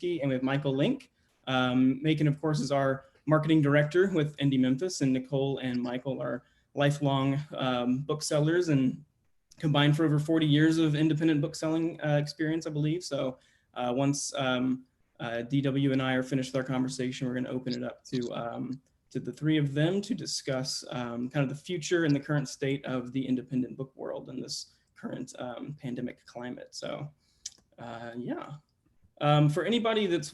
and we have Michael Link. Macon, of course, is our marketing director with Indie Memphis, and Nicole and Michael are lifelong booksellers and combined for over 40 years of independent bookselling experience, I believe. So once DW and I are finished with our conversation, we're going to open it up to the three of them to discuss kind of the future and the current state of the independent book world in this current pandemic climate. So yeah. For anybody that's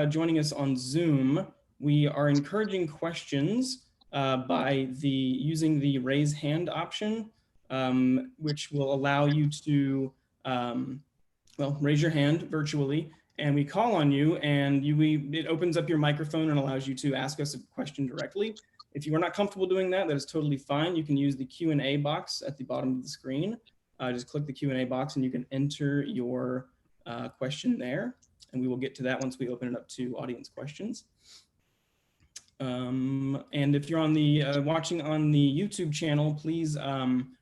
joining us on Zoom, we are encouraging questions by using the raise hand option, which will allow you to raise your hand virtually, and we call on you, and it opens up your microphone and allows you to ask us a question directly. If you are not comfortable doing that, that is totally fine. You can use the Q&A box at the bottom of the screen. Just click the Q&A box and you can enter your question there, and we will get to that once we open it up to audience questions. And if you're on the watching on the YouTube channel, please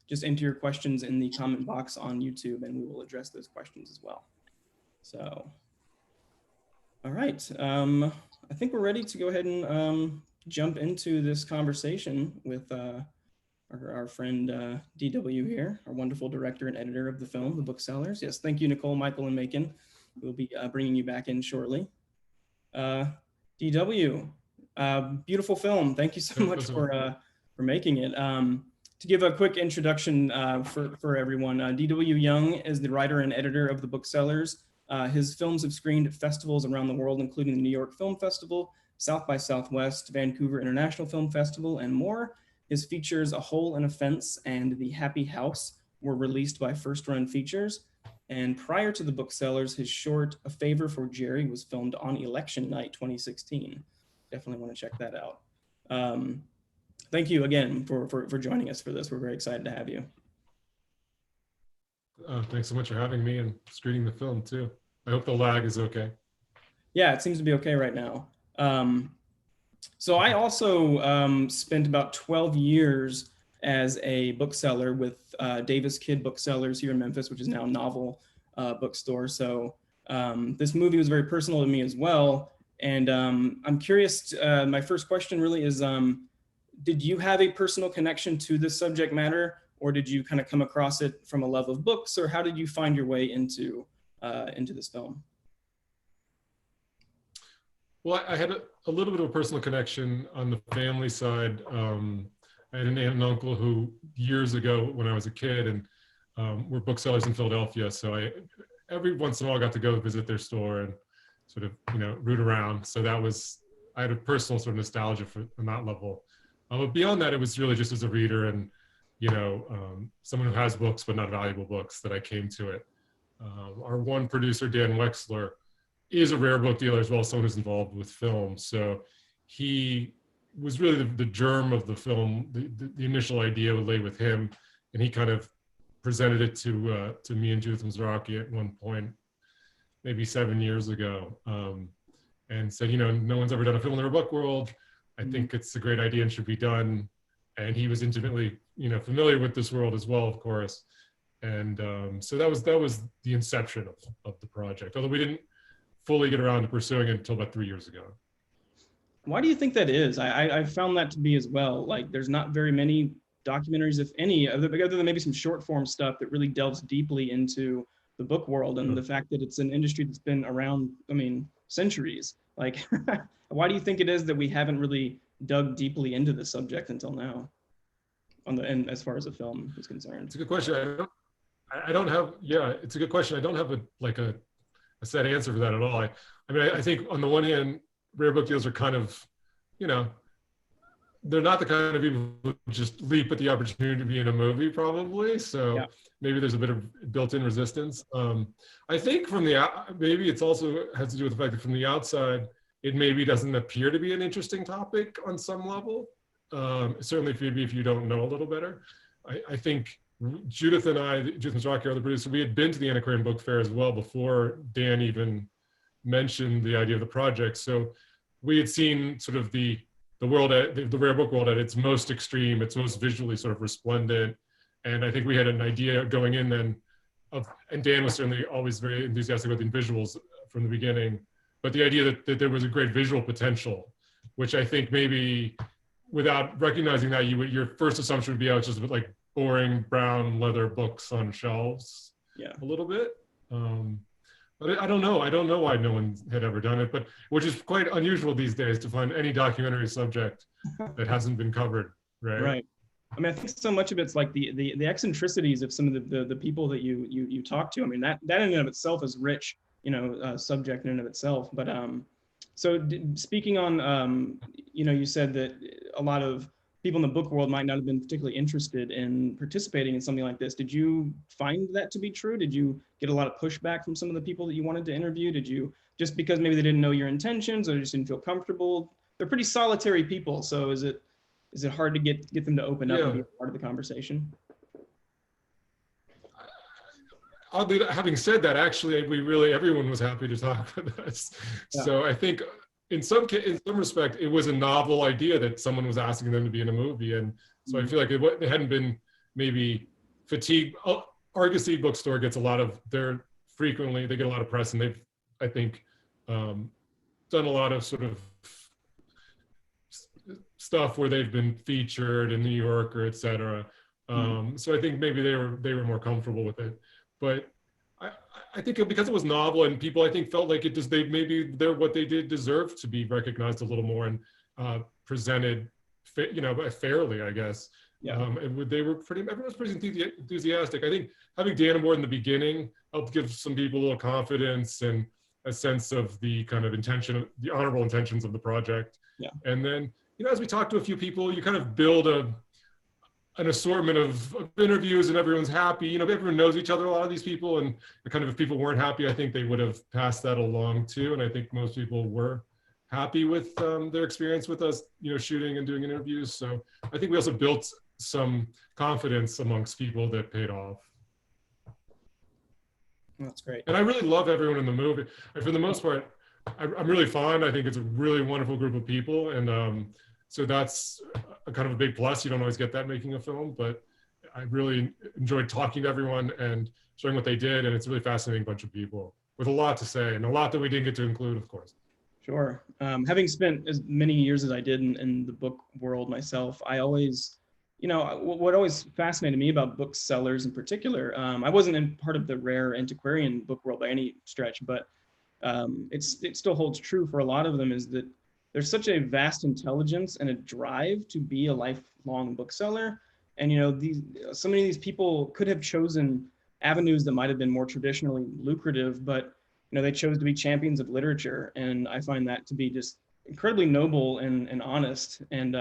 just enter your questions in the comment box on YouTube, and we will address those questions as well. So, all right, I think we're ready to go ahead and jump into this conversation with our friend DW here, our wonderful director and editor of the film, The Booksellers. Yes, thank you, Nicole, Michael, and Macon. We'll be bringing you back in shortly. DW, beautiful film. Thank you so much for making it. To give a quick introduction for everyone, D.W. Young is the writer and editor of The Booksellers. His films have screened at festivals around the world, including the New York Film Festival, South by Southwest, Vancouver International Film Festival, and more. His features A Hole in a Fence and The Happy House were released by First Run Features. And prior to The Booksellers, his short A Favor for Jerry was filmed on election night 2016. Definitely want to check that out. Thank you again for joining us for this. We're very excited to have you. Thanks so much for having me and screening the film too. I hope the lag is okay. Yeah, it seems to be okay right now. So I also spent about 12 years as a bookseller with Davis Kidd Booksellers here in Memphis, which is now Novel Bookstore. So this movie was very personal to me as well. And I'm curious, my first question really is, did you have a personal connection to this subject matter, or did you kind of come across it from a love of books, or how did you find your way into this film? Well, I had a little bit of a personal connection on the family side. I had an aunt and uncle who years ago when I was a kid and were booksellers in Philadelphia. So I every once in a while got to go visit their store and sort of, root around. So I had a personal sort of nostalgia on that level. But beyond that, it was really just as a reader and, someone who has books, but not valuable books, that I came to it. Our one producer, Dan Wexler, is a rare book dealer as well as someone who's involved with film. So he was really the germ of the film. The initial idea would lay with him, and he kind of presented it to me and Judith Mizrachi at one point, maybe 7 years ago, and said, no one's ever done a film in the book world. I think it's a great idea and should be done. And he was intimately, familiar with this world as well, of course. And so that was the inception of the project, although we didn't fully get around to pursuing it until about 3 years ago. Why do you think that is? I found that to be as well. Like, there's not very many documentaries, if any, other than maybe some short form stuff that really delves deeply into the book world and the fact that it's an industry that's been around, centuries. Like, why do you think it is that we haven't really dug deeply into the subject until now, and as far as the film is concerned? It's a good question. I don't have, it's a good question. I don't have a set answer for that at all. I think on the one hand, rare book deals are kind of, they're not the kind of people who just leap at the opportunity to be in a movie, probably. So maybe there's a bit of built-in resistance. I think maybe it's also has to do with the fact that from the outside, it maybe doesn't appear to be an interesting topic on some level. Certainly if you don't know a little better. I think Judith and I, Judith Mizrachi, our other producer, we had been to the Antiquarian Book Fair as well before Dan even mentioned the idea of the project. So we had seen sort of the world, the rare book world at its most extreme, its most visually sort of resplendent. And I think we had an idea going in then and Dan was certainly always very enthusiastic about the visuals from the beginning, but the idea that there was a great visual potential, which I think maybe without recognizing that, your first assumption would be, oh, it's just like boring brown leather books on shelves. Yeah. A little bit. But I don't know. I don't know why no one had ever done it, but which is quite unusual these days to find any documentary subject that hasn't been covered, right? Right. I mean, I think so much of it's like the eccentricities of some of the people that you talk to. I mean, that in and of itself is rich, subject in and of itself. But so speaking on, you said that a lot of people in the book world might not have been particularly interested in participating in something like this. Did you find that to be true? Did you get a lot of pushback from some of the people that you wanted to interview? Did you, just because maybe they didn't know your intentions or just didn't feel comfortable? They're pretty solitary people. So is it hard to get them to open up and be a part of the conversation? Having said that, actually, everyone was happy to talk with us. Yeah. So I think in some respect, it was a novel idea that someone was asking them to be in a movie. And so I feel like it hadn't been maybe fatigued. Argosy Bookstore gets they get a lot of press, and they've, I think, done a lot of sort of stuff where they've been featured in New Yorker, et cetera. So I think maybe they were more comfortable with it. But I think because it was novel and people, I think, felt like what they did deserved to be recognized a little more and presented, fairly, I guess. Yeah. Everyone was pretty enthusiastic. I think having Dan aboard in the beginning helped give some people a little confidence and a sense of the kind of the honorable intentions of the project. Yeah. And then, as we talk to a few people, you kind of build an assortment of interviews and everyone's happy. Everyone knows each other, a lot of these people, and kind of if people weren't happy, I think they would have passed that along too. And I think most people were happy with their experience with us, shooting and doing interviews. So I think we also built some confidence amongst people that paid off. That's great. And I really love everyone in the movie. For the most part, I'm really fond. I think it's a really wonderful group of people. And so that's a kind of a big plus. You don't always get that making a film, but I really enjoyed talking to everyone and showing what they did. And it's a really fascinating bunch of people with a lot to say and a lot that we didn't get to include, of course. Sure. Having spent as many years as I did in the book world myself, I always, what always fascinated me about booksellers in particular, I wasn't in part of the rare antiquarian book world by any stretch, but it still holds true for a lot of them, is that there's such a vast intelligence and a drive to be a lifelong bookseller. And, so many of these people could have chosen avenues that might have been more traditionally lucrative, but, they chose to be champions of literature. And I find that to be just incredibly noble and honest. And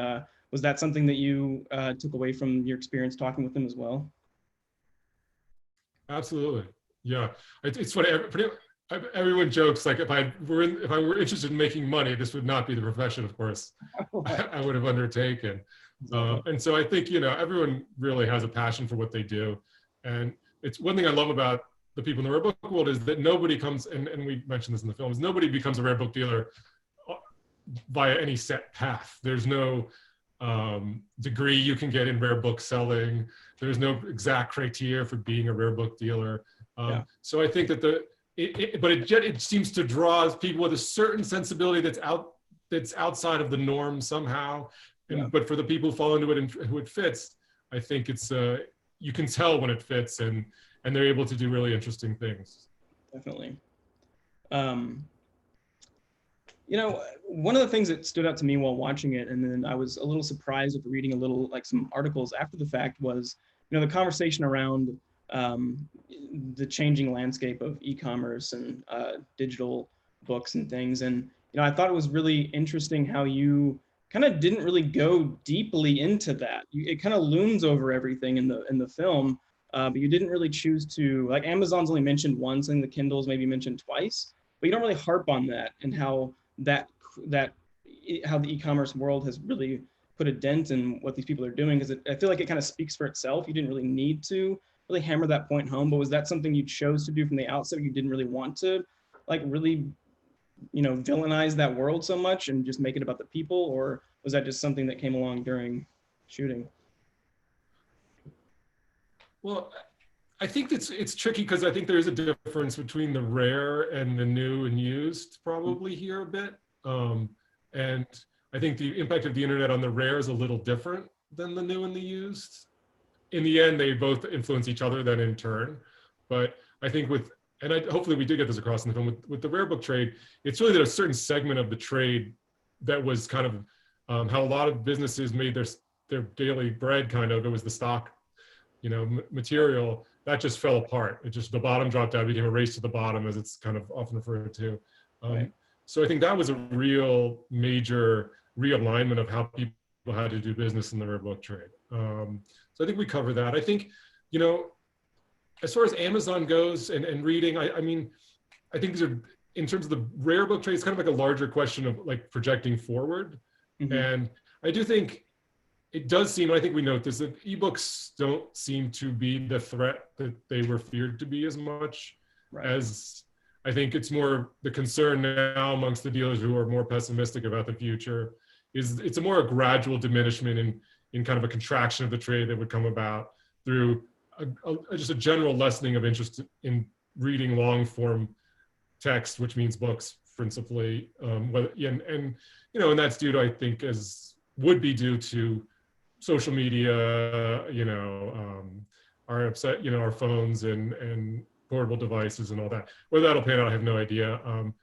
was that something that you took away from your experience talking with them as well? Absolutely. Yeah. It's funny. Everyone jokes like if I were interested in making money, this would not be the profession, of course, I would have undertaken. And so I think, everyone really has a passion for what they do. And it's one thing I love about the people in the rare book world is that nobody comes, and we mentioned this in the films, nobody becomes a rare book dealer via any set path. There's no degree you can get in rare book selling. There's no exact criteria for being a rare book dealer. So I think that it seems to draw people with a certain sensibility that's outside of the norm somehow. But for the people who fall into it and who it fits, I think it's you can tell when it fits and they're able to do really interesting things. Definitely. One of the things that stood out to me while watching it, and then I was a little surprised after reading some articles after the fact, was, the conversation around the changing landscape of e-commerce and digital books and things. And, I thought it was really interesting how you kind of didn't really go deeply into that. It kind of looms over everything in the film, but you didn't really choose to, like, Amazon's only mentioned once and the Kindle's maybe mentioned twice, but you don't really harp on that and how how the e-commerce world has really put a dent in what these people are doing, because I feel like it kind of speaks for itself. You didn't really need to really hammer that point home, but was that something you chose to do from the outset? You didn't really want to really, villainize that world so much and just make it about the people, or was that just something that came along during shooting? Well, I think it's tricky because I think there is a difference between the rare and the new and used probably here a bit. And I think the impact of the internet on the rare is a little different than the new and the used. In the end, they both influence each other then in turn. But I think hopefully we did get this across in the film, with the rare book trade, it's really that a certain segment of the trade that was kind of how a lot of businesses made their daily bread kind of, it was the stock, material, that just fell apart. The bottom dropped out, became a race to the bottom, as it's kind of often referred to. Right. So I think that was a real major realignment of how people had to do business in the rare book trade. So I think we cover that. I think, as far as Amazon goes and reading, I mean, I think these are, in terms of the rare book trade, it's kind of like a larger question of like projecting forward. Mm-hmm. And I do think it does seem, I think we note this, that ebooks don't seem to be the threat that they were feared to be as much. Right. As I think it's more the concern now amongst the dealers who are more pessimistic about the future it's a more gradual diminishment in kind of a contraction of the trade that would come about through just a general lessening of interest in reading long form text, which means books principally. And that's due to, I think, would be due to social media, our phones and portable devices and all that. Whether that'll pan out, I have no idea.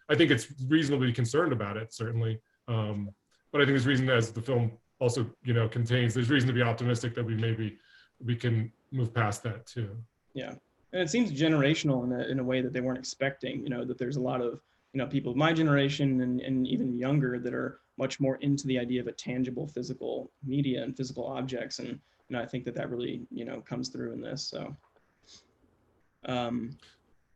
I think it's reasonably concerned about it, certainly. But I think there's reason, as the film also, contains, there's reason to be optimistic that we can move past that too. Yeah, and it seems generational in a way that they weren't expecting. That there's a lot of people of my generation and even younger that are much more into the idea of a tangible physical media and physical objects, and I think that really comes through in this. So,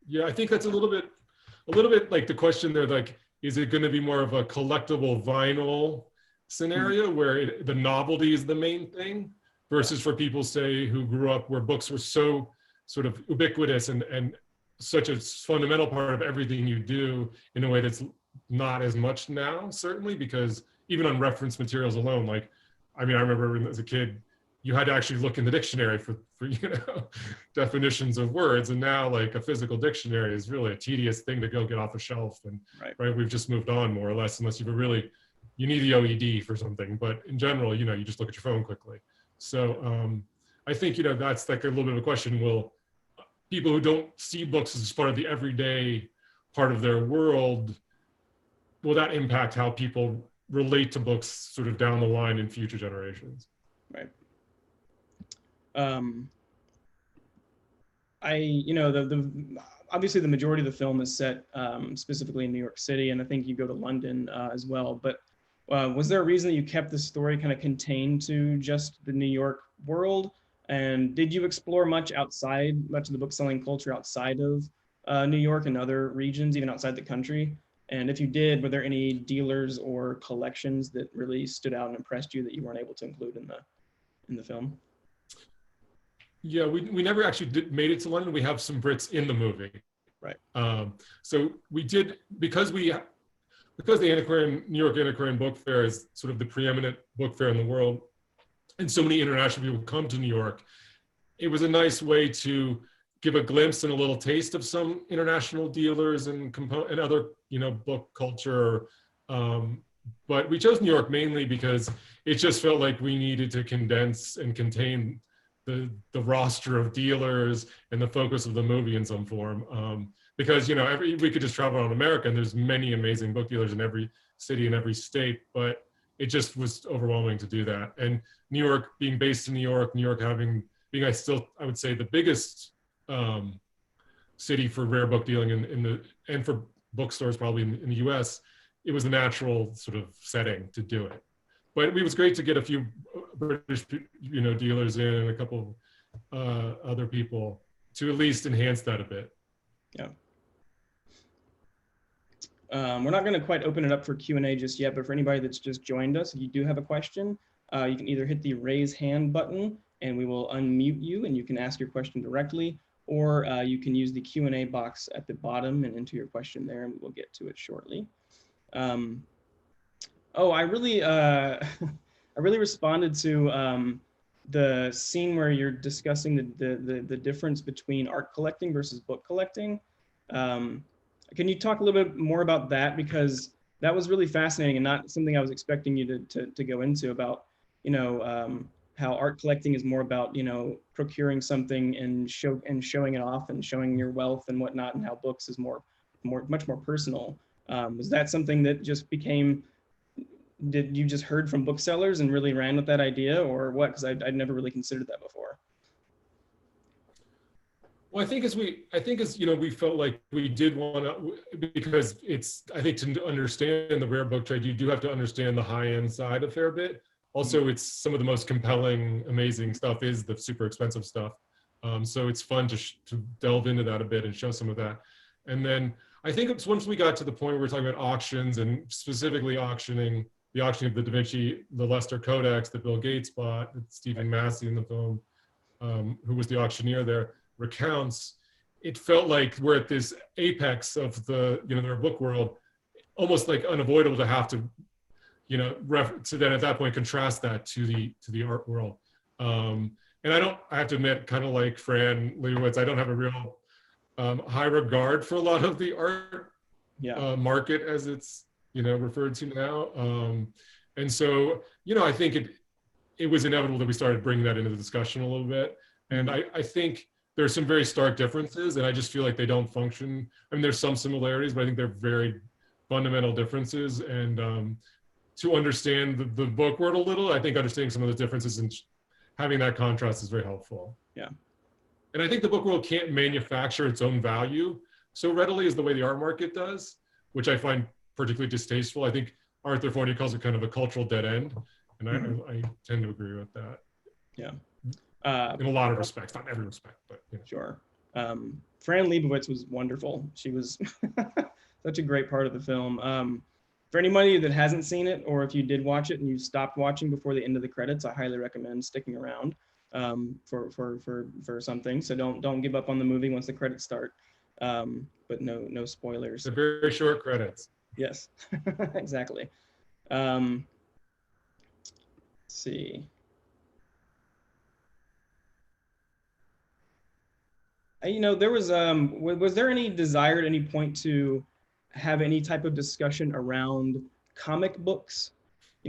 yeah, I think that's a little bit like the question there, like, is it going to be more of a collectible vinyl scenario where the novelty is the main thing, versus for people, say, who grew up where books were so sort of ubiquitous and such a fundamental part of everything you do, in a way that's not as much now, certainly, because even on reference materials alone, like, I remember as a kid, you had to actually look in the dictionary for definitions of words, and now like a physical dictionary is really a tedious thing to go get off a shelf, and right we've just moved on more or less, unless you need the OED for something, but in general, you just look at your phone quickly. So I think that's like a little bit of a question. Will people who don't see books as part of the everyday part of their world, will that impact how people relate to books sort of down the line in future generations? Right. Obviously the majority of the film is set specifically in New York City, and I think you go to London as well. But was there a reason that you kept the story kind of contained to just the New York world? And did you explore much of the book selling culture outside of New York and other regions, even outside the country? And if you did, were there any dealers or collections that really stood out and impressed you that you weren't able to include in the film? Yeah, we never actually made it to London. We have some Brits in the movie. Right. So we did, because the New York Antiquarian Book Fair is sort of the preeminent book fair in the world, and so many international people come to New York, it was a nice way to give a glimpse and a little taste of some international dealers and other, book culture. But we chose New York mainly because it just felt like we needed to condense and contain the roster of dealers and the focus of the movie in some form. Because, we could just travel around America and there's many amazing book dealers in every city and every state, but it just was overwhelming to do that. And New York, being based in New York being I would say the biggest city for rare book dealing and for bookstores probably in the US, it was a natural sort of setting to do it. But it was great to get a few British, dealers in, and a couple other people to at least enhance that a bit. Yeah. We're not going to quite open it up for Q&A just yet, but for anybody that's just joined us, if you do have a question, you can either hit the raise hand button and we will unmute you and you can ask your question directly, or you can use the Q&A box at the bottom and enter your question there, and we will get to it shortly. I really responded to the scene where you're discussing the difference between art collecting versus book collecting. Can you talk a little bit more about that? Because that was really fascinating and not something I was expecting you to go into about, how art collecting is more about, procuring something and showing it off and showing your wealth and whatnot, and how books is much more personal. Was that something that just became, did you just heard from booksellers and really ran with that idea, or what? Because I'd never really considered that before. Well, I think as we felt like we did want to, because I think to understand the rare book trade, you do have to understand the high end side a fair bit. Also, it's some of the most compelling, amazing stuff is the super expensive stuff. So it's fun to delve into that a bit and show some of that. And then I think it's once we got to the point where we're talking about auctions and specifically auctioning of the Da Vinci, the Leicester Codex that Bill Gates bought, that Stephen Massey in the film, who was the auctioneer there, recounts, it felt like we're at this apex of the book world, almost like unavoidable to have to to then at that point contrast that to the art world. And I have to admit, kind of like Fran Lebowitz, I don't have a real high regard for a lot of the art market as it's referred to now. And so I think it was inevitable that we started bringing that into the discussion a little bit. And I think there's some very stark differences, and I just feel like they don't function. I mean, there's some similarities, but I think they're very fundamental differences. And to understand the book world a little, I think understanding some of the differences and having that contrast is very helpful. Yeah. And I think the book world can't manufacture its own value so readily as the way the art market does, which I find particularly distasteful. I think Arthur Forney calls it kind of a cultural dead end, and I tend to agree with that. Yeah. In a lot of respects, not every respect, but Sure. Fran Lebowitz was wonderful. She was such a great part of the film. For anybody that hasn't seen it, or if you did watch it and you stopped watching before the end of the credits, I highly recommend sticking around for something. So don't give up on the movie once the credits start. But no spoilers. They're very short credits. Yes, exactly. Let's see. There was there any desire at any point to have any type of discussion around comic books?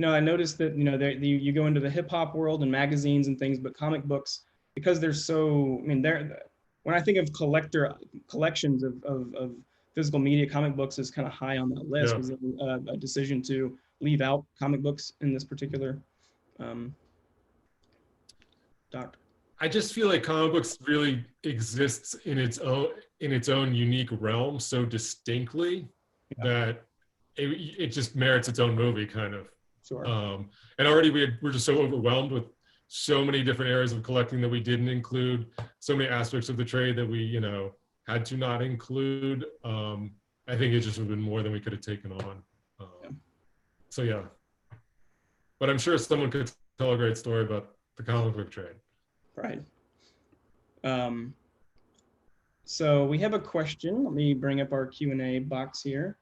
I noticed that, you go into the hip hop world and magazines and things, but comic books, because they're so, when I think of collections of physical media, comic books is kind of high on that list. Was it a decision to leave out comic books in this particular doc? I just feel like comic books really exists in its own unique realm so distinctly that it just merits its own movie, kind of. Sure. And already we're just so overwhelmed with so many different areas of collecting that we didn't include, so many aspects of the trade that we had to not include. I think it just would have been more than we could have taken on. So yeah, but I'm sure someone could tell a great story about the comic book trade. Right. So we have a question. Let me bring up our Q&A box here.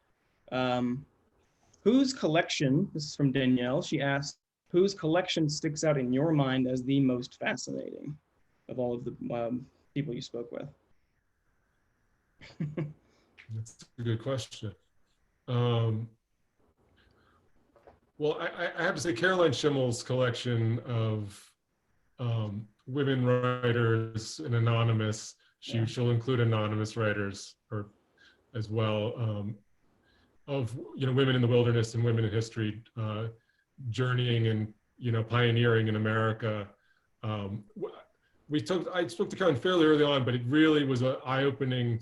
Whose collection, this is from Danielle, she asked, whose collection sticks out in your mind as the most fascinating of all of the people you spoke with? That's a good question. Well, I have to say Caroline Schimmel's collection of women writers and anonymous. She'll include anonymous writers as well, of women in the wilderness and women in history, journeying and pioneering in America. I spoke to Caroline fairly early on, but it really was an eye-opening,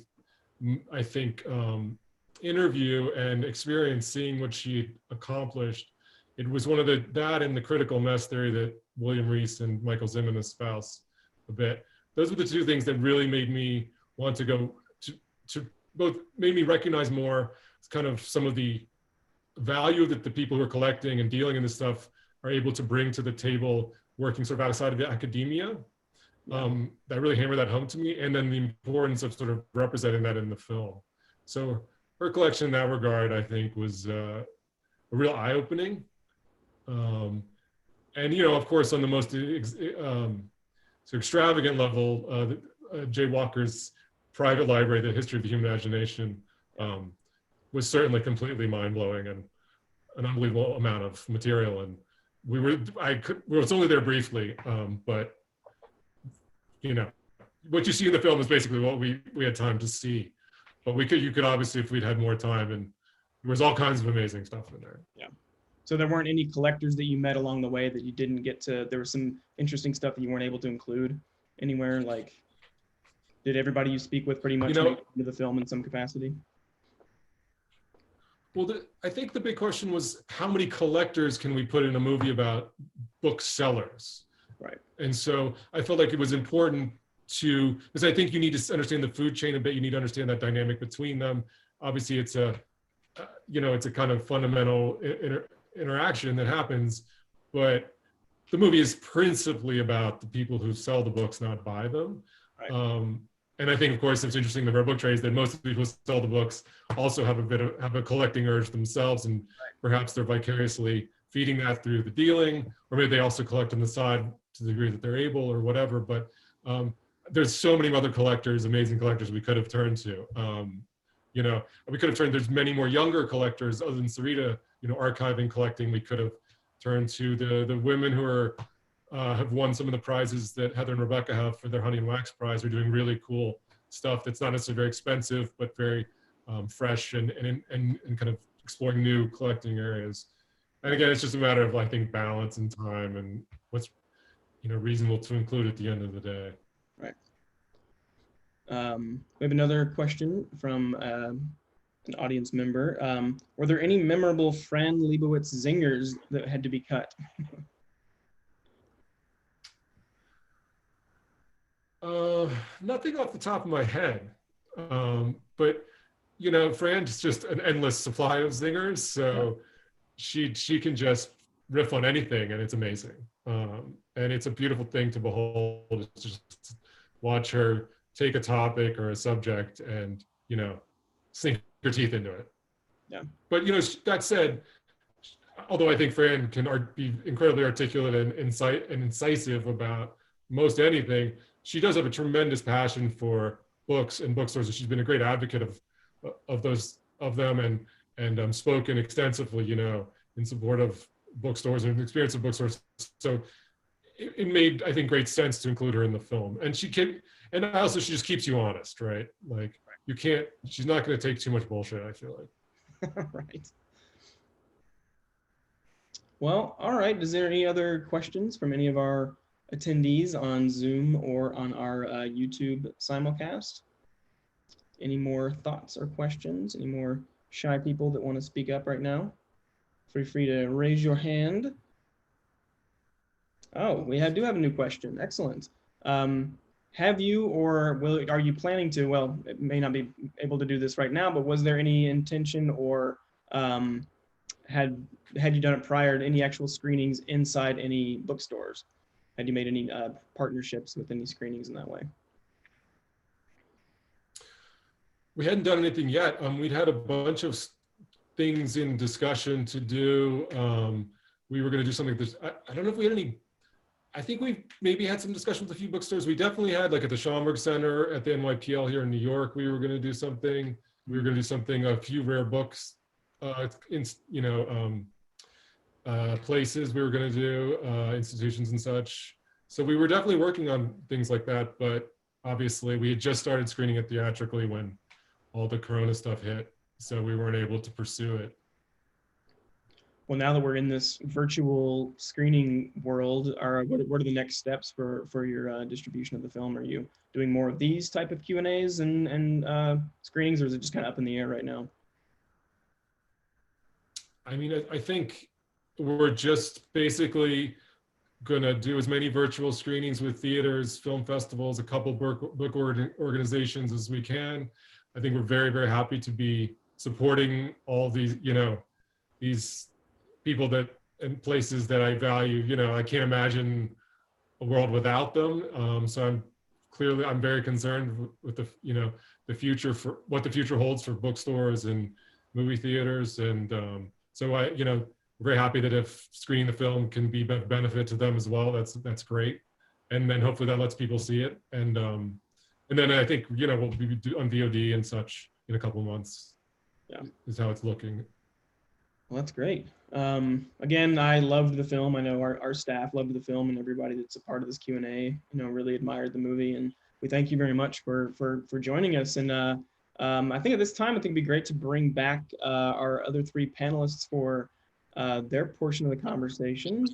I think, interview and experience, seeing what she accomplished. It was one of that and the critical mass theory that William Rees and Michael Zimmern espouse a bit. Those were the two things that really made me want to go to both made me recognize more kind of some of the value that the people who are collecting and dealing in this stuff are able to bring to the table, working sort of outside of the academia. That really hammered that home to me. And then the importance of sort of representing that in the film. So her collection in that regard, I think, was a real eye-opening. And, you know, of course, on the most so extravagant level, Jay Walker's private library, The History of the Human Imagination, was certainly completely mind-blowing and an unbelievable amount of material. And we was only there briefly, but, you know, what you see in the film is basically what we had time to see. But you could obviously, if we'd had more time, and there was all kinds of amazing stuff in there. Yeah. So there weren't any collectors that you met along the way that you didn't get to, there was some interesting stuff that you weren't able to include anywhere? Like, did everybody you speak with pretty much make it into the film in some capacity? Well, I think the big question was, how many collectors can we put in a movie about booksellers? Right. And so I felt like it was important because I think you need to understand the food chain a bit. You need to understand that dynamic between them. Obviously, it's a kind of fundamental interaction that happens, but the movie is principally about the people who sell the books, not buy them. Right. And I think, of course, it's interesting about book trades that most of the people who sell the books also have a collecting urge themselves, and perhaps they're vicariously feeding that through the dealing, or maybe they also collect on the side to the degree that they're able or whatever. But there's so many other collectors, amazing collectors we could have turned to. You know, we could have turned, there's many more younger collectors other than Sarita, you know, archiving, collecting. We could have turned to the women who have won some of the prizes that Heather and Rebecca have for their Honey and Wax Prize. They're doing really cool stuff that's not necessarily very expensive, but very fresh and kind of exploring new collecting areas. And again, it's just a matter of, I think, balance and time and what's, you know, reasonable to include at the end of the day. Right. We have another question from an audience member. Were there any memorable Fran Lebowitz zingers that had to be cut? Nothing off the top of my head, but you know, Fran's just an endless supply of zingers, so she can just riff on anything, and it's amazing. And it's a beautiful thing to behold, to just watch her take a topic or a subject and, you know, sink her teeth into it. Yeah. But, you know, that said, although I think Fran can be incredibly articulate and incisive about most anything, she does have a tremendous passion for books and bookstores. She's been a great advocate of them and spoken extensively, you know, in support of bookstores and the experience of bookstores. So it made, I think, great sense to include her in the film. And she just keeps you honest, right? Like, she's not going to take too much bullshit, I feel like. Right. Well, all right. Is there any other questions from any of our attendees on Zoom or on our YouTube simulcast? Any more thoughts or questions? Any more shy people that want to speak up right now? Feel free to raise your hand. Oh, we do have a new question. Excellent. Have you or are you planning to, well, it may not be able to do this right now, but was there any intention or had you done it prior to any actual screenings inside any bookstores? Had you made any partnerships with any screenings in that way? We hadn't done anything yet. We'd had a bunch of things in discussion to do. We were going to do something like this. I don't know if we had any. I think we maybe had some discussion with a few bookstores. We definitely had, like at the Schomburg Center at the NYPL here in New York, we were going to do something. We were going to do something, a few rare books, places we were going to do, institutions and such. So we were definitely working on things like that, but obviously we had just started screening it theatrically when all the Corona stuff hit, so we weren't able to pursue it. Well, now that we're in this virtual screening world, what are the next steps for your distribution of the film? Are you doing more of these type of Q&As and screenings, or is it just kind of up in the air right now? I mean, I think we're just basically gonna do as many virtual screenings with theaters, film festivals, a couple book organizations as we can. I think we're very, very happy to be supporting all these, you know, these people and places that I value. You know, I can't imagine a world without them. So I'm very concerned with the future, for what the future holds for bookstores and movie theaters. And so we're very happy that if screening the film can be a benefit to them as well, that's great. And then hopefully that lets people see it. And then I think, we'll be on VOD and such in a couple months. Yeah, is how it's looking. Well, that's great. Again, I loved the film. I know our staff loved the film, and everybody that's a part of this Q&A, really admired the movie. And we thank you very much for joining us. And I think at this time, I think it'd be great to bring back our other three panelists for their portion of the conversation.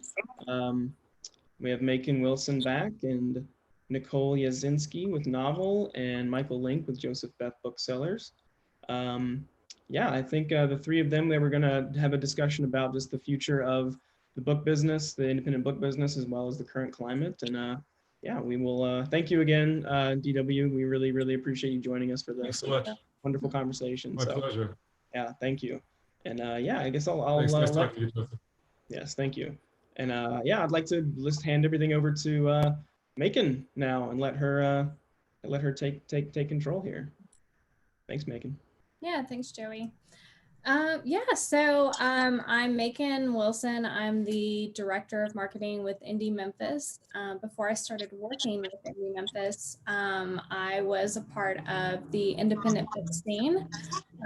We have Macon Wilson back, and Nicole Yazinski with Novel, and Michael Link with Joseph Beth Booksellers. Yeah, I think the three of them, they were going to have a discussion about just the future of the book business, the independent book business, as well as the current climate. And yeah, we will thank you again, DW. We really, really appreciate you joining us for this wonderful conversation. My pleasure. Yeah, thank you. And yeah, I guess I'll Thanks, nice talking to you, Joseph. Yes, thank you. And yeah, I'd like to just hand everything over to Macon now and let her take control here. Thanks, Macon. Yeah, thanks, Joey. Yeah, so I'm Macon Wilson. I'm the director of marketing with Indie Memphis. Before I started working with Indie Memphis, I was a part of the independent book scene.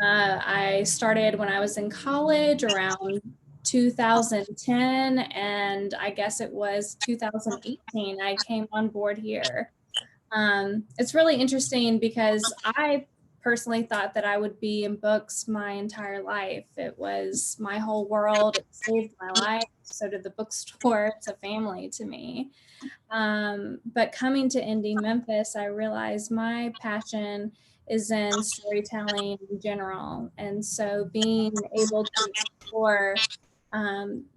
I started when I was in college around 2010, and I guess it was 2018 I came on board here. It's really interesting because I personally thought that I would be in books my entire life. It was my whole world. It saved my life. So did the bookstore. It's a family to me. But coming to Indie Memphis, I realized my passion is in storytelling in general. And so being able to explore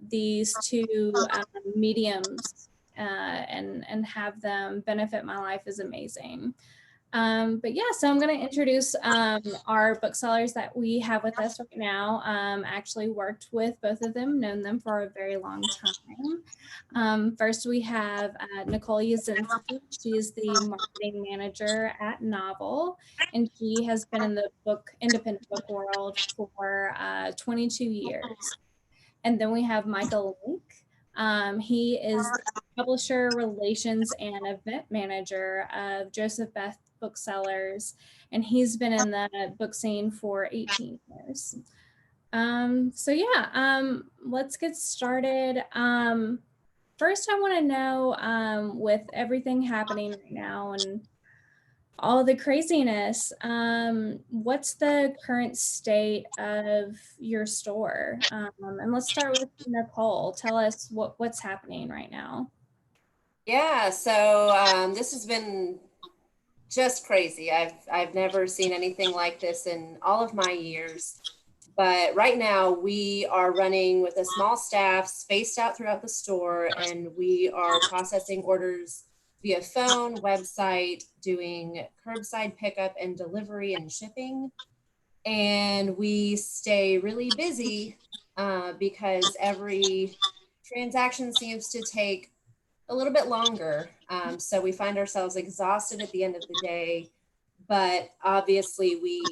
these two mediums and have them benefit my life is amazing. But yeah, so I'm going to introduce our booksellers that we have with us right now. Actually worked with both of them, known them for a very long time. First, we have Nicole Yazinski. She is the marketing manager at Novel, and she has been in the independent book world for 22 years. And then we have Michael Link. He is the publisher relations and event manager of Joseph Beth Booksellers, and he's been in the book scene for 18 years. So yeah, let's get started. First, I want to know, with everything happening right now and all the craziness, what's the current state of your store? And let's start with Nicole. Tell us what's happening right now. Yeah, so this has been just crazy. I've never seen anything like this in all of my years. But right now we are running with a small staff spaced out throughout the store, and we are processing orders via phone, website, doing curbside pickup and delivery and shipping. And we stay really busy because every transaction seems to take a little bit longer. So we find ourselves exhausted at the end of the day, but obviously we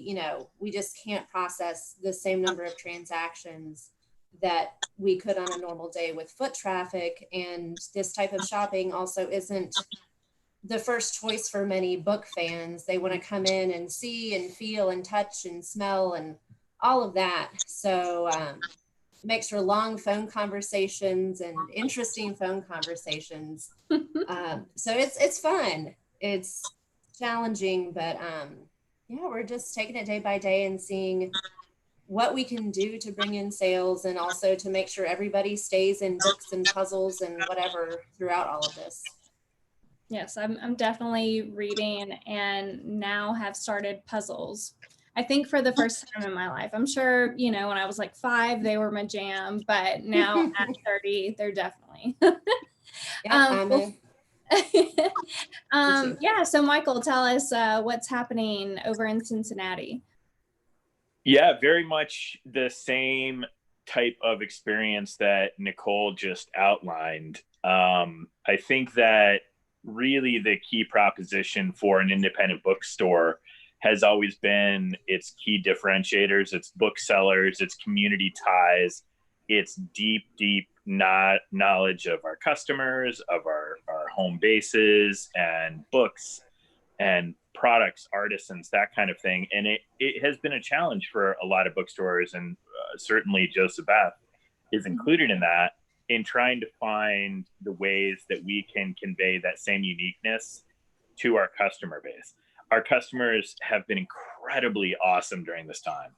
just can't process the same number of transactions that we could on a normal day with foot traffic. And this type of shopping also isn't the first choice for many book fans. They want to come in and see and feel and touch and smell and all of that. So it makes for long phone conversations and interesting phone conversations. So it's fun. It's challenging, but yeah, we're just taking it day by day and seeing what we can do to bring in sales, and also to make sure everybody stays in books and puzzles and whatever throughout all of this. Yes, I'm definitely reading and now have started puzzles. I think for the first time in my life. I'm sure, when I was like 5, they were my jam, but now at 30, they're definitely. Yeah, so Michael, tell us what's happening over in Cincinnati. Yeah, very much the same type of experience that Nicole just outlined. I think that really the key proposition for an independent bookstore has always been its key differentiators, its booksellers, its community ties, it's deep knowledge of our customers, of our home bases and books and products, artisans, that kind of thing. And it has been a challenge for a lot of bookstores, and certainly Joseph Beth is included in that, in trying to find the ways that we can convey that same uniqueness to our customer base. Our customers have been incredibly awesome during this time.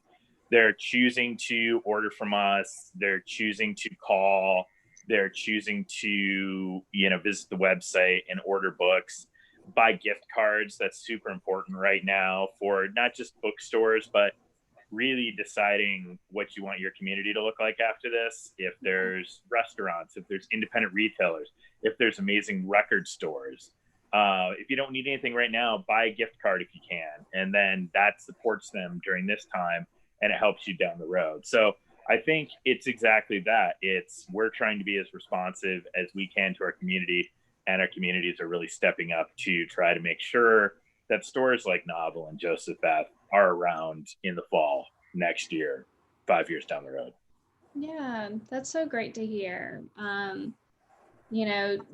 They're choosing to order from us. They're choosing to call. They're choosing to, visit the website and order books, buy gift cards. That's super important right now for not just bookstores, but really deciding what you want your community to look like after this. If there's restaurants, if there's independent retailers, if there's amazing record stores. If you don't need anything right now, buy a gift card if you can. And then that supports them during this time, and it helps you down the road. So I think it's exactly that. We're trying to be as responsive as we can to our community, and our communities are really stepping up to try to make sure that stores like Novel and Joseph Beth are around in the fall next year, 5 years down the road. Yeah, that's so great to hear.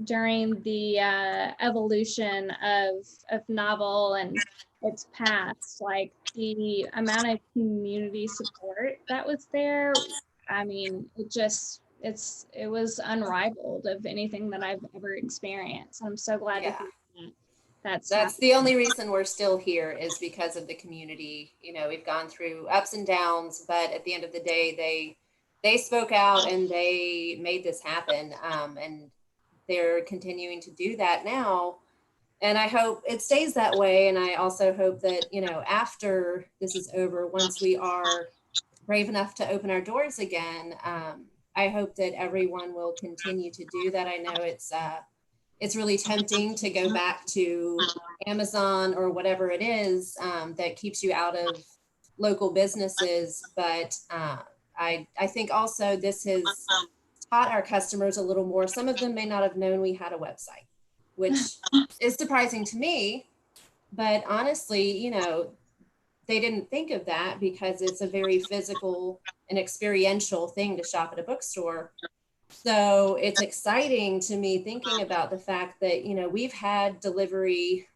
During the evolution of Novel and its past, like the amount of community support that was there, I mean, it was unrivaled of anything that I've ever experienced. I'm so glad to hear that. That's the only reason we're still here, is because of the community. We've gone through ups and downs, but at the end of the day, they spoke out and they made this happen. And they're continuing to do that now. And I hope it stays that way. And I also hope that, after this is over, once we are brave enough to open our doors again, I hope that everyone will continue to do that. I know it's really tempting to go back to Amazon or whatever it is that keeps you out of local businesses. But I think also this has taught our customers a little more. Some of them may not have known we had a website, which is surprising to me. But honestly, they didn't think of that because it's a very physical and experiential thing to shop at a bookstore. So it's exciting to me thinking about the fact that, we've had delivery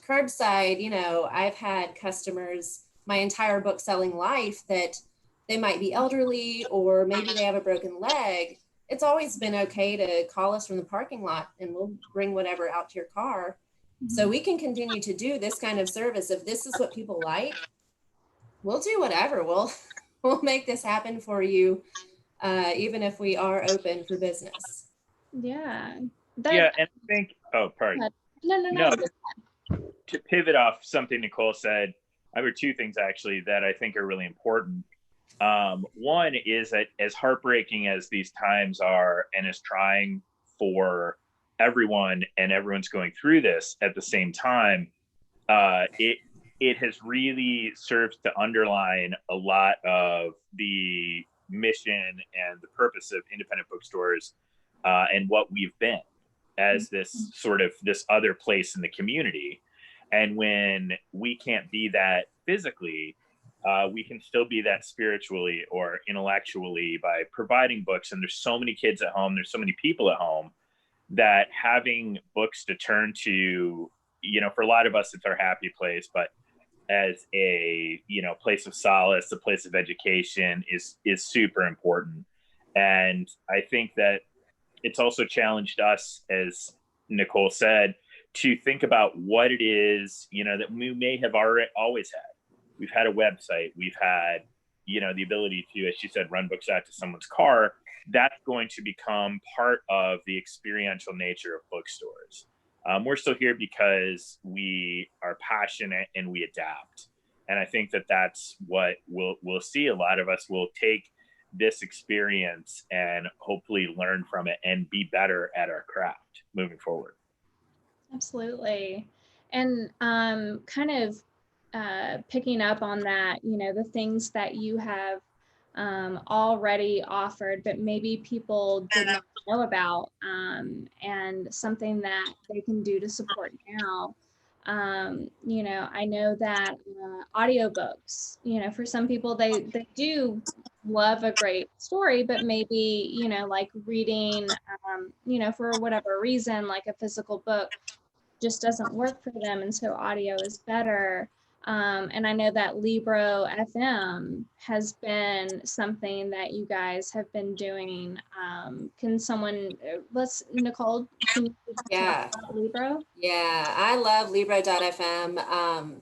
curbside. I've had customers my entire book selling life that they might be elderly, or maybe they have a broken leg. It's always been okay to call us from the parking lot and we'll bring whatever out to your car. So we can continue to do this kind of service. If this is what people like, we'll do whatever. We'll make this happen for you, even if we are open for business. Yeah. And I think, pardon. No. To pivot off something Nicole said, there were two things actually that I think are really important. One is that, as heartbreaking as these times are, and as trying for everyone, and everyone's going through this at the same time, it has really served to underline a lot of the mission and the purpose of independent bookstores, and what we've been as this other place in the community. And when we can't be that physically, we can still be that spiritually or intellectually by providing books. And there's so many kids at home, there's so many people at home, that having books to turn to, for a lot of us, it's our happy place, but as a, place of solace, a place of education is super important. And I think that it's also challenged us, as Nicole said, to think about what it is, that we may have always had. We've had a website. We've had, the ability to, as she said, run books out to someone's car. That's going to become part of the experiential nature of bookstores. We're still here because we are passionate and we adapt. And I think that that's what we'll see. A lot of us will take this experience and hopefully learn from it and be better at our craft moving forward. Absolutely. And kind of picking up on that, the things that you have already offered, but maybe people did not know about, and something that they can do to support now. I know that audiobooks, for some people, they do love a great story, but maybe, you know, like reading, you know, for whatever reason, like a physical book just doesn't work for them. And so audio is better. And I know that Libro FM has been something that you guys have been doing. Can someone, Nicole, can you Yeah. talk about Libro? Yeah, I love Libro.fm.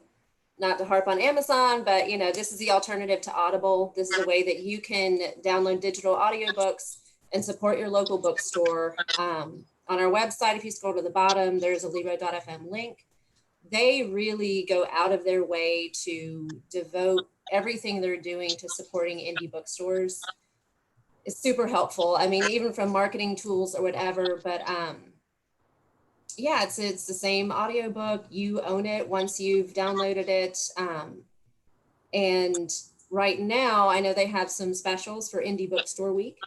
Not to harp on Amazon, but you know, this is the alternative to Audible. This is a way that you can download digital audiobooks and support your local bookstore. On our website, if you scroll to the bottom, there's a Libro.fm link. They really go out of their way to devote everything they're doing to supporting indie bookstores. It's super helpful. I mean, even from marketing tools or whatever, but yeah, it's the same audiobook. You own it once you've downloaded it. And right now, I know they have some specials for Indie Bookstore Week.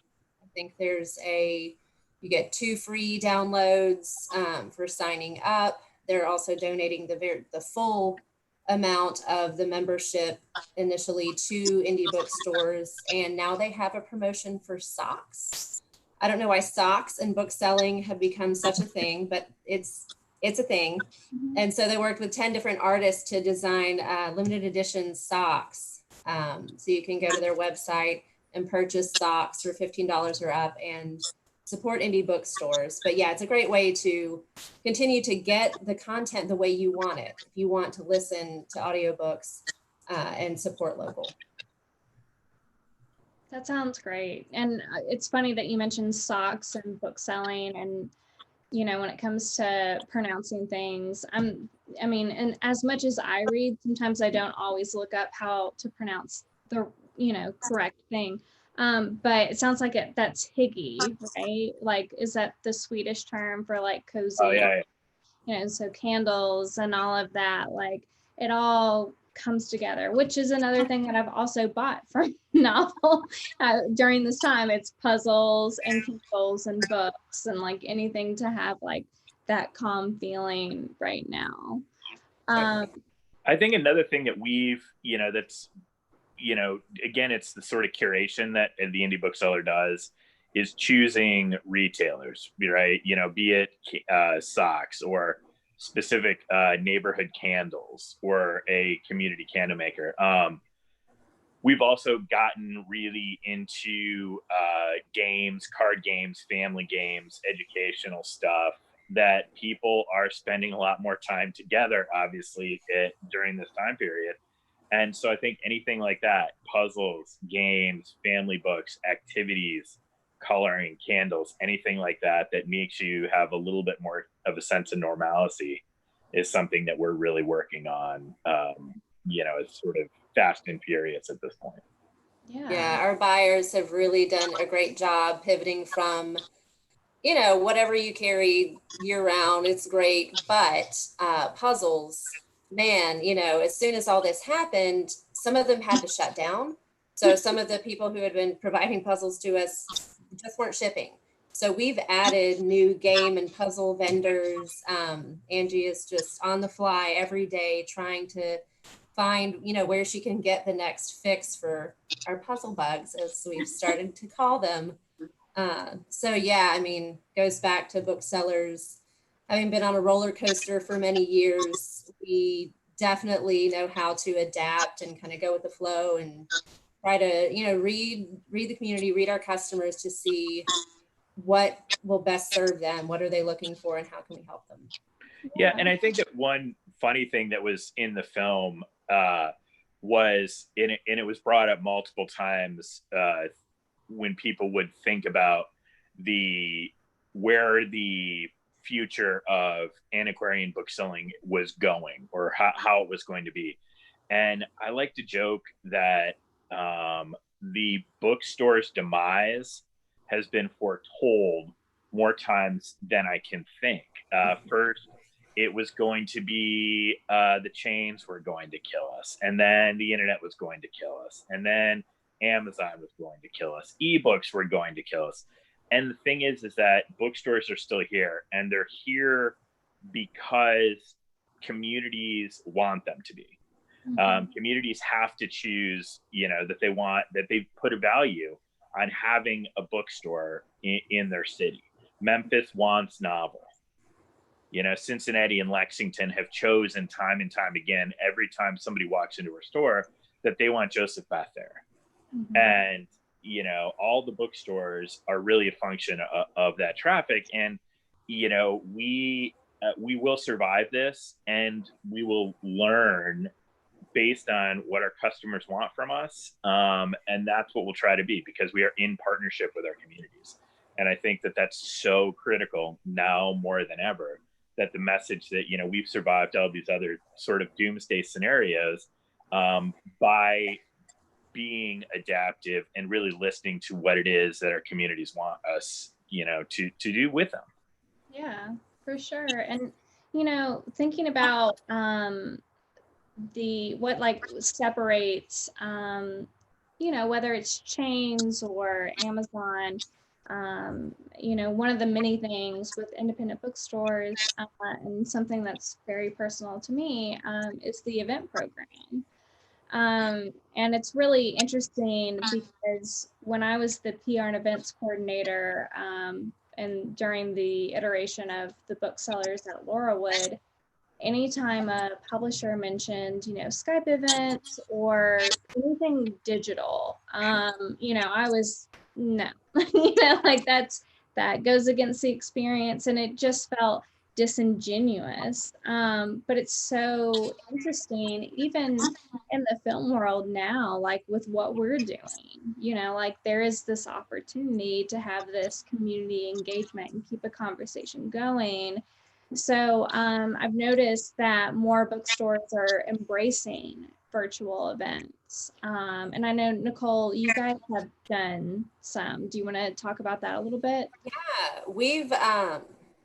I think you get 2 free downloads for signing up. They're also donating the full amount of the membership initially to indie bookstores. And now they have a promotion for socks. I don't know why socks and book selling have become such a thing, but it's a thing. And so they worked with 10 different artists to design limited edition socks. So you can go to their website and purchase socks for $15 or up and support indie bookstores. But yeah, it's a great way to continue to get the content the way you want it. If you want to listen to audiobooks and support local. That sounds great. And it's funny that you mentioned socks and book selling. And, you know, when it comes to pronouncing things, I mean, and as much as I read, sometimes I don't always look up how to pronounce the, you know, correct thing. But it sounds like that's higgy, right? Like, is that the Swedish term for like cozy? Oh, yeah. You know, so candles and all of that, like it all comes together, which is another thing that I've also bought from novel during this time. It's puzzles and candles and books and like anything to have like that calm feeling right now. I think another thing that we've, you know, that's, you know, again, it's the sort of curation that the indie bookseller does is choosing retailers, right? You know, be it socks or specific neighborhood candles or a community candle maker. We've also gotten really into games, card games, family games, educational stuff that people are spending a lot more time together, obviously, during this time period. And so I think anything like that, puzzles, games, family books, activities, coloring, candles, anything like that, that makes you have a little bit more of a sense of normalcy is something that we're really working on. You know, it's sort of fast and furious at this point. Yeah, our buyers have really done a great job pivoting from, you know, whatever you carry year round, it's great, but puzzles, man, you know, as soon as all this happened, some of them had to shut down. So some of the people who had been providing puzzles to us just weren't shipping. So we've added new game and puzzle vendors. Angie is just on the fly every day trying to find, you know, where she can get the next fix for our puzzle bugs, as we've started to call them. So yeah, I mean, goes back to Booksellers. Having been on a roller coaster for many years, we definitely know how to adapt and kind of go with the flow and try to, you know, read the community, read our customers to see what will best serve them. What are they looking for and how can we help them? Yeah, and I think that one funny thing that was in the film was, and it was brought up multiple times when people would think about where the future of antiquarian bookselling was going, or how it was going to be. And I like to joke that the bookstore's demise has been foretold more times than I can think. First, it was going to be the chains were going to kill us, and then the internet was going to kill us, and then Amazon was going to kill us. Ebooks were going to kill us. And the thing is that bookstores are still here, and they're here because communities want them to be. Communities have to choose, that they put a value on having a bookstore in their city. Memphis wants novel. Cincinnati and Lexington have chosen time and time again, every time somebody walks into a store, that they want Joseph Beth there. And, all the bookstores are really a function of that traffic. And, we will survive this, and we will learn based on what our customers want from us. And that's what we'll try to be, because we are in partnership with our communities. And I think that that's so critical now more than ever, that the message that, we've survived all these other sort of doomsday scenarios by being adaptive and really listening to what it is that our communities want us, to do with them. Yeah, for sure. And, thinking about what like separates, whether it's chains or Amazon, one of the many things with independent bookstores, and something that's very personal to me, is the event program. And it's really interesting because when I was the PR and events coordinator, and during the iteration of the Booksellers at Laurelwood, anytime a publisher mentioned, Skype events or anything digital, I was, no, like that goes against the experience, and it just felt disingenuous. But it's so interesting, even in the film world now, like with what we're doing, like there is this opportunity to have this community engagement and keep a conversation going. So I've noticed that more bookstores are embracing virtual events. And I know, Nicole, you guys have done some. Do you want to talk about that a little bit? Yeah, we've,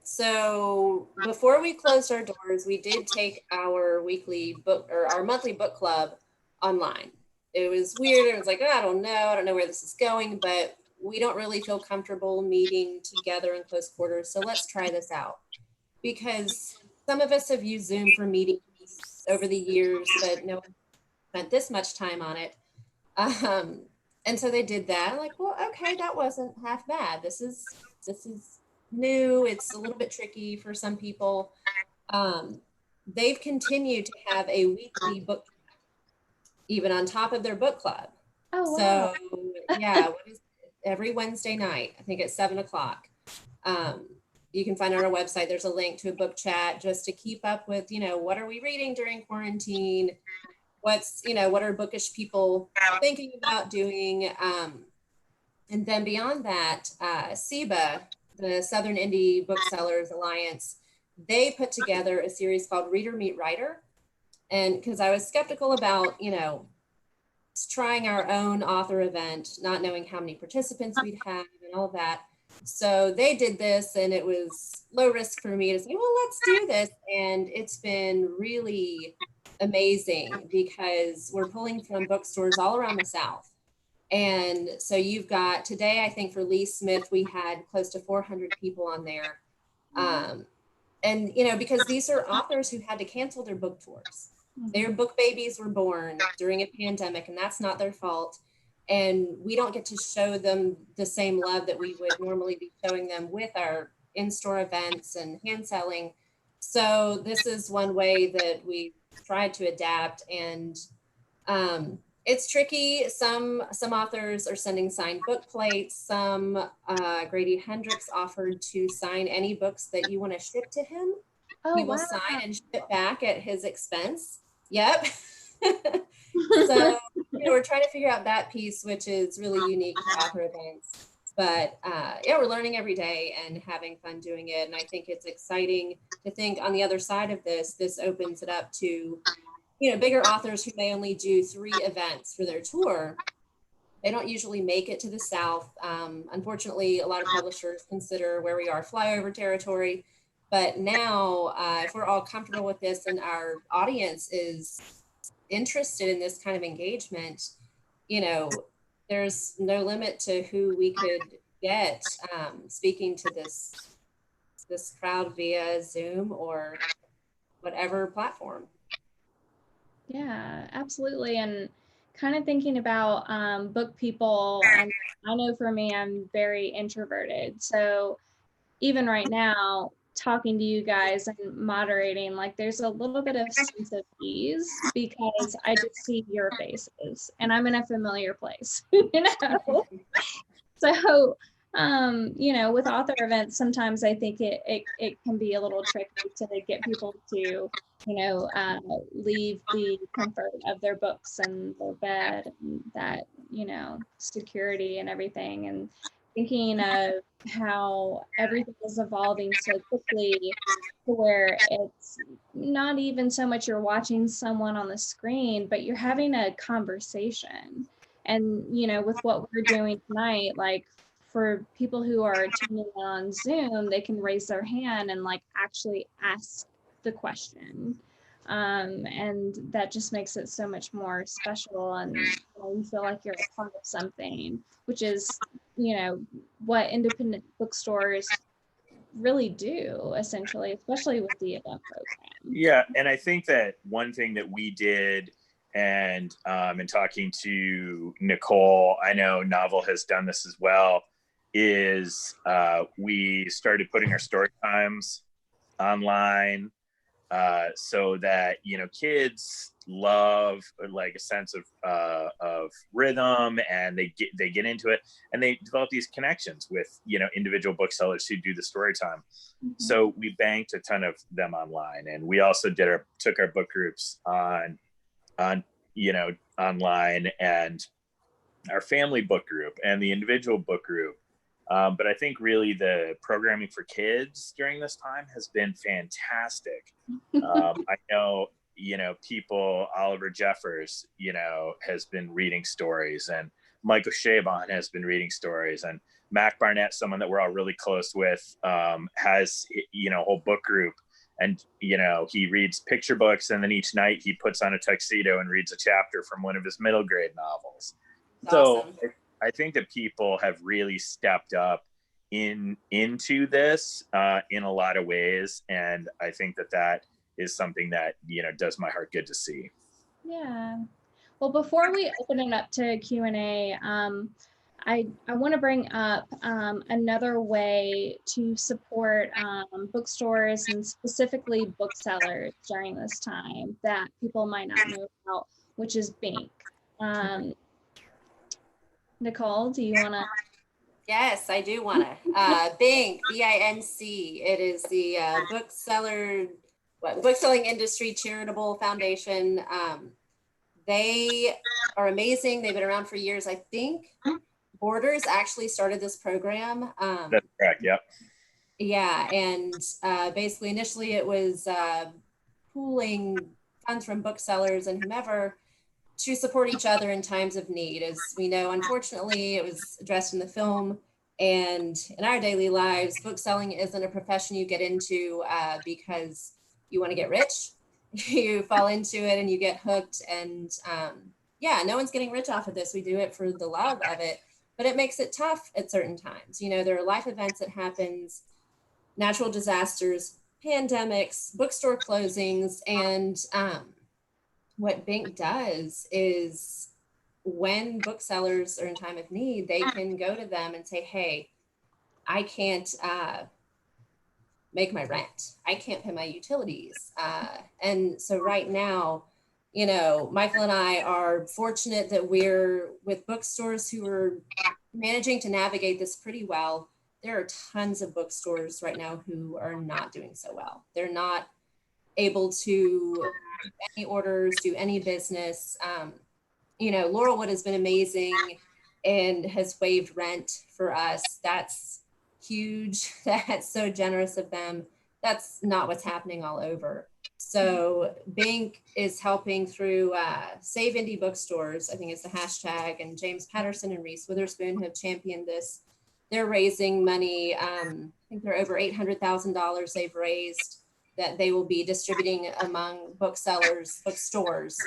so before we closed our doors, we did take our weekly book, or our monthly book club, online. It was weird. It was like, I don't know where this is going, but we don't really feel comfortable meeting together in close quarters. So let's try this out. Because some of us have used Zoom for meetings over the years, but no one spent this much time on it. And so they did that. I'm like, well, okay, that wasn't half bad. This is new. It's a little bit tricky for some people. They've continued to have a weekly book, even on top of their book club. Oh, wow. So yeah, every Wednesday night, I think at 7:00. You can find on our website, there's a link to a book chat just to keep up with, what are we reading during quarantine? What are bookish people thinking about doing? And then beyond that, SIBA, the Southern Indie Booksellers Alliance, they put together a series called Reader Meet Writer. And because I was skeptical about, trying our own author event, not knowing how many participants we'd have and all of that. So they did this, and it was low risk for me to say, well, let's do this. And it's been really amazing because we're pulling from bookstores all around the South. And so you've got today, I think for Lee Smith, we had close to 400 people on there. And, because these are authors who had to cancel their book tours. Their book babies were born during a pandemic, and that's not their fault. And we don't get to show them the same love that we would normally be showing them with our in-store events and hand selling. So this is one way that we tried to adapt, and it's tricky. Some authors are sending signed book plates. Some Grady Hendricks offered to sign any books that you want to ship to him. Oh, he will wow. sign and ship back at his expense. Yep. So we're trying to figure out that piece, which is really unique to author events. But yeah, we're learning every day and having fun doing it. And I think it's exciting to think on the other side of this opens it up to, bigger authors who may only do 3 events for their tour. They don't usually make it to the South. Unfortunately, a lot of publishers consider where we are flyover territory. But now, if we're all comfortable with this and our audience is interested in this kind of engagement, there's no limit to who we could get speaking to this crowd via Zoom or whatever platform. Yeah, absolutely. And kind of thinking about book people, and I know for me, I'm very introverted. So even right now, talking to you guys and moderating, like there's a little bit of sense of ease because I just see your faces and I'm in a familiar place, you know? So, you know, with author events, sometimes I think it can be a little tricky to get people to, you know, leave the comfort of their books and their bed, and that, you know, security and everything. And thinking of how everything is evolving so quickly to where it's not even so much you're watching someone on the screen, but you're having a conversation. And, you know, with what we're doing tonight, like for people who are tuning in on Zoom, they can raise their hand and like actually ask the question. And that just makes it so much more special, and you know, you feel like you're a part of something, which is, you know, what independent bookstores really do essentially, especially with the event program. Yeah, and I think that one thing that we did, and in talking to Nicole, I know Novel has done this as well, is we started putting our story times online, so that, you know, kids love like a sense of rhythm, and they get into it, and they develop these connections with, you know, individual booksellers who do the story time. Mm-hmm. So we banked a ton of them online, and we also took our book groups on you know, online, and our family book group and the individual book group. But I think really the programming for kids during this time has been fantastic. I know, you know, people, Oliver Jeffers, you know, has been reading stories, and Michael Chabon has been reading stories, and Mac Barnett, someone that we're all really close with, has, you know, a whole book group. And, you know, he reads picture books, and then each night he puts on a tuxedo and reads a chapter from one of his middle grade novels. Awesome. So I think that people have really stepped up into this in a lot of ways. And I think that is something that, you know, does my heart good to see. Yeah. Well, before we open it up to Q&A, I want to bring up another way to support bookstores and specifically booksellers during this time that people might not know about, which is Bink. Nicole, do you want to? Yes, I do want to. Bink, B-I-N-C. It is the Bookselling Industry Charitable Foundation. They are amazing. They've been around for years. I think Borders actually started this program. That's correct, yep. Yeah, and basically initially it was pooling funds from booksellers and whomever to support each other in times of need. As we know, unfortunately, it was addressed in the film, and in our daily lives, bookselling isn't a profession you get into because you want to get rich. You fall into it and you get hooked, and yeah, no one's getting rich off of this. We do it for the love of it, but it makes it tough at certain times. You know, there are life events that happens, natural disasters, pandemics, bookstore closings, and what Bink does is when booksellers are in time of need, they can go to them and say, hey, I can't make my rent. I can't pay my utilities. And so right now, you know, Michael and I are fortunate that we're with bookstores who are managing to navigate this pretty well. There are tons of bookstores right now who are not doing so well. They're not able to do any orders, do any business. You know, Laurelwood has been amazing and has waived rent for us. That's huge. That's so generous of them. That's not what's happening all over. So Bink is helping through Save Indie Bookstores, I think it's the hashtag, and James Patterson and Reese Witherspoon have championed this. They're raising money. I think they're over $800,000 they've raised that they will be distributing among booksellers, bookstores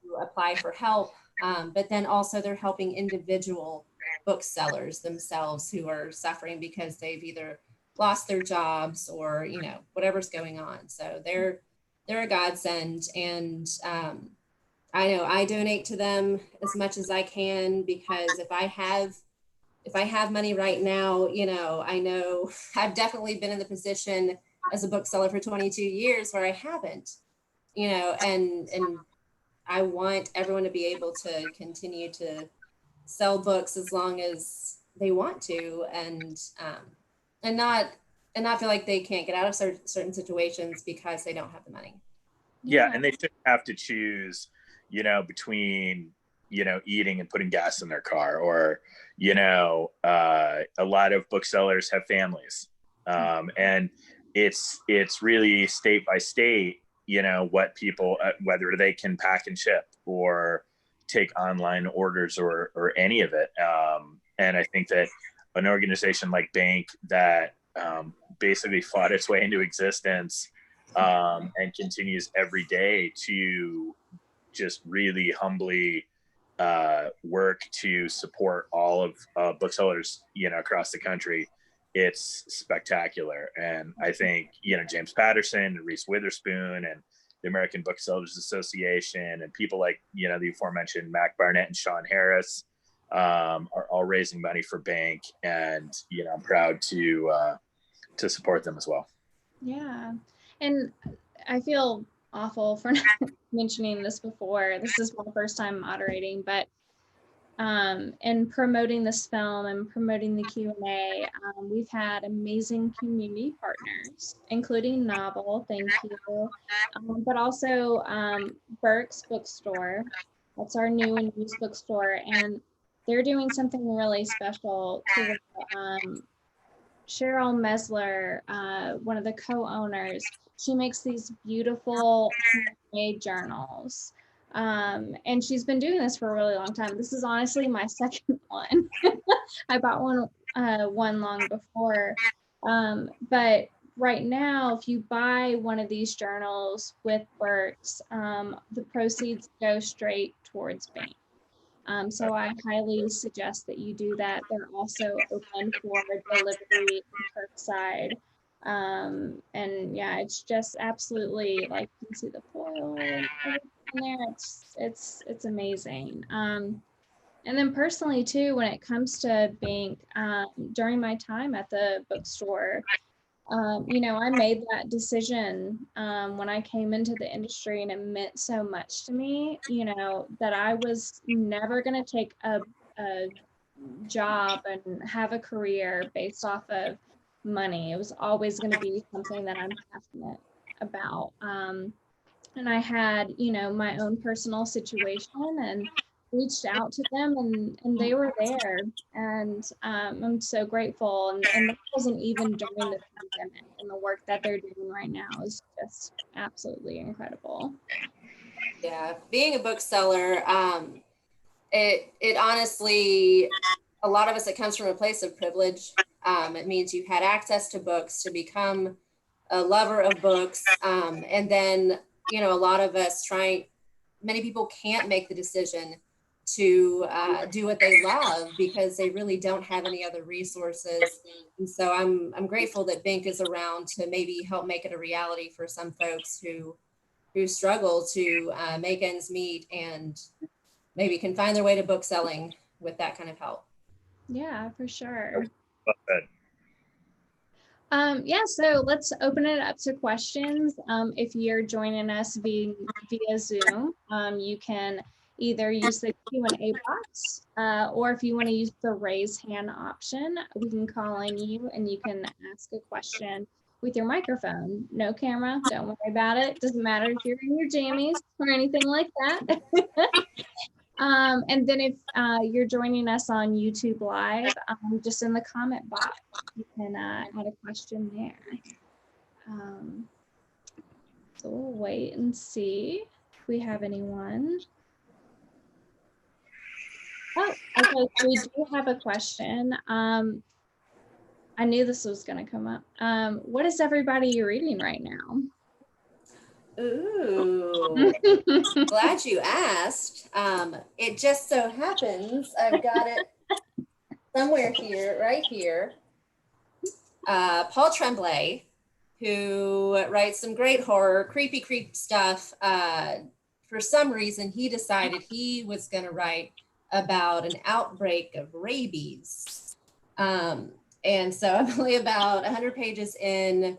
who apply for help. But then also they're helping individual booksellers themselves who are suffering because they've either lost their jobs or, you know, whatever's going on. So they're a godsend. And I know I donate to them as much as I can, because if I have money right now, I know I've definitely been in the position as a bookseller for 22 years where I haven't, and I want everyone to be able to continue to sell books as long as they want to, and not feel like they can't get out of certain situations because they don't have the money. Yeah, and they shouldn't have to choose, between, eating and putting gas in their car, or, a lot of booksellers have families. And it's really state by state, what people, whether they can pack and ship or take online orders or any of it. And I think that an organization like Bank that basically fought its way into existence and continues every day to just really humbly work to support all of booksellers, across the country. It's spectacular. And I think, James Patterson and Reese Witherspoon and the American Booksellers Association and people like, the aforementioned Mac Barnett and Sean Harris are all raising money for Bank. And, I'm proud to support them as well. Yeah. And I feel awful for not mentioning this before. This is my first time moderating, but in promoting this film and promoting the Q&A, we've had amazing community partners, including Novel, thank you, but also Burke's Bookstore. That's our new and used bookstore, and they're doing something really special to Cheryl Mesler, one of the co-owners. She makes these beautiful handmade journals. And she's been doing this for a really long time. This is honestly my second one. I bought one long before. But right now, if you buy one of these journals with Burke's, the proceeds go straight towards Bank. So I highly suggest that you do that. They're also open for delivery curbside. And yeah, it's just absolutely, like, you can see the foil and everything there. It's amazing. And then personally too, when it comes to Bank, during my time at the bookstore, I made that decision when I came into the industry, and it meant so much to me, that I was never going to take a job and have a career based off of money. It was always going to be something that I'm passionate about. And I had, my own personal situation and reached out to them, and they were there, and I'm so grateful. And that wasn't even during the pandemic, and the work that they're doing right now is just absolutely incredible. Yeah, being a bookseller, it honestly, a lot of us, it comes from a place of privilege. It means you've had access to books to become a lover of books, and then a lot of us many people can't make the decision to do what they love because they really don't have any other resources. And so I'm grateful that Bank is around to maybe help make it a reality for some folks who struggle to make ends meet and maybe can find their way to book selling with that kind of help. Yeah, for sure. Yeah, so let's open it up to questions. If you're joining us via Zoom, you can either use the Q&A box, or if you want to use the raise hand option, we can call on you and you can ask a question with your microphone. No camera, don't worry about it. Doesn't matter if you're in your jammies or anything like that. And then if you're joining us on YouTube Live, just in the comment box, you can add a question there. So we'll wait and see if we have anyone. Oh, okay, so we do have a question. I knew this was going to come up. What is everybody reading right now? Ooh, glad you asked. It just so happens I've got it somewhere here, right here. Paul Tremblay, who writes some great horror, creepy stuff for some reason, he decided he was going to write about an outbreak of rabies. And so I'm only about 100 pages in,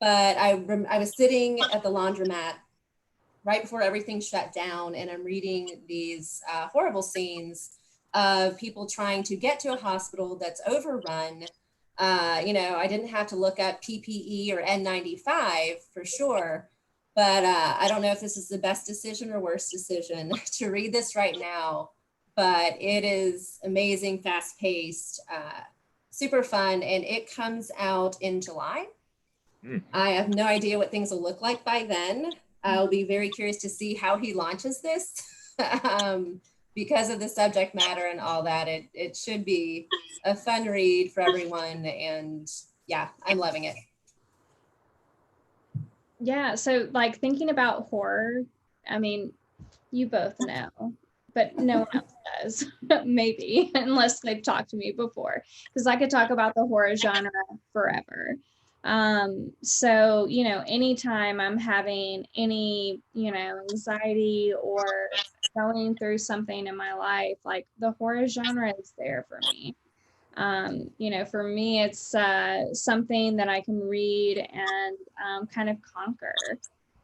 but I was sitting at the laundromat right before everything shut down, and I'm reading these horrible scenes of people trying to get to a hospital that's overrun. I didn't have to look up PPE or N95 for sure, but I don't know if this is the best decision or worst decision to read this right now, but it is amazing, fast paced, super fun, and it comes out in July. I have no idea what things will look like by then. I'll be very curious to see how he launches this. Because of the subject matter and all that, it should be a fun read for everyone. And yeah, I'm loving it. Yeah, so like thinking about horror, I mean, you both know, but no one else does, maybe, unless they've talked to me before, because I could talk about the horror genre forever. So, anytime I'm having any, anxiety or going through something in my life, like the horror genre is there for me. For me, it's something that I can read and kind of conquer.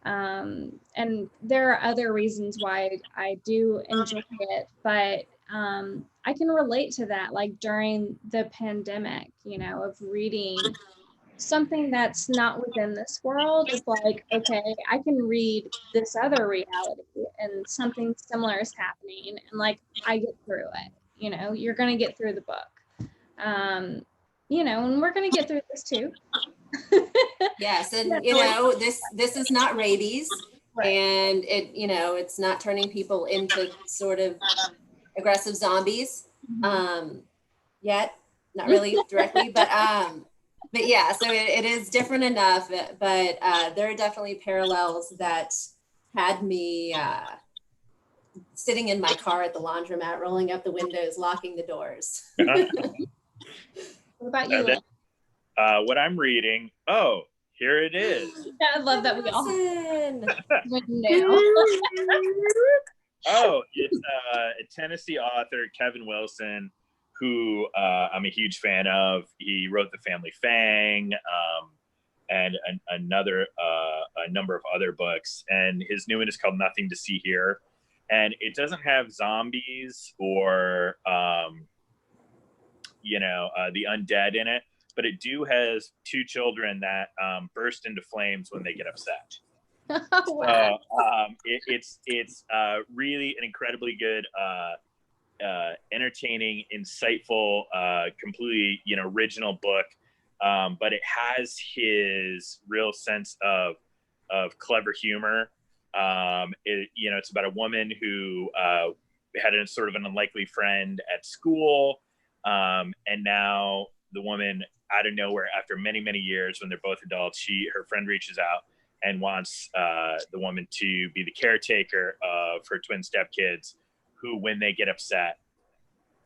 And there are other reasons why I do enjoy it, but I can relate to that, like during the pandemic, of reading something that's not within this world. Is like, okay, I can read this other reality and something similar is happening, and like I get through it. You're going to get through the book. And we're going to get through this too. Yes, and this is not rabies, right. And it's not turning people into sort of aggressive zombies yet, not really directly, but yeah, so it is different enough, but there are definitely parallels that had me sitting in my car at the laundromat, rolling up the windows, locking the doors. What about you? What I'm reading, here it is. I love that we all it's a Tennessee author, Kevin Wilson, who I'm a huge fan of. He wrote The Family Fang and a number of other books. And his new one is called Nothing to See Here. And it doesn't have zombies or, the undead in it, but it has two children that burst into flames when they get upset. Wow. So it's really an incredibly good, entertaining, insightful, completely original book, but it has his real sense of clever humor. It's about a woman who had a sort of an unlikely friend at school, and now the woman, out of nowhere, after many years, when they're both adults, her friend reaches out and wants the woman to be the caretaker of her twin stepkids, who, when they get upset,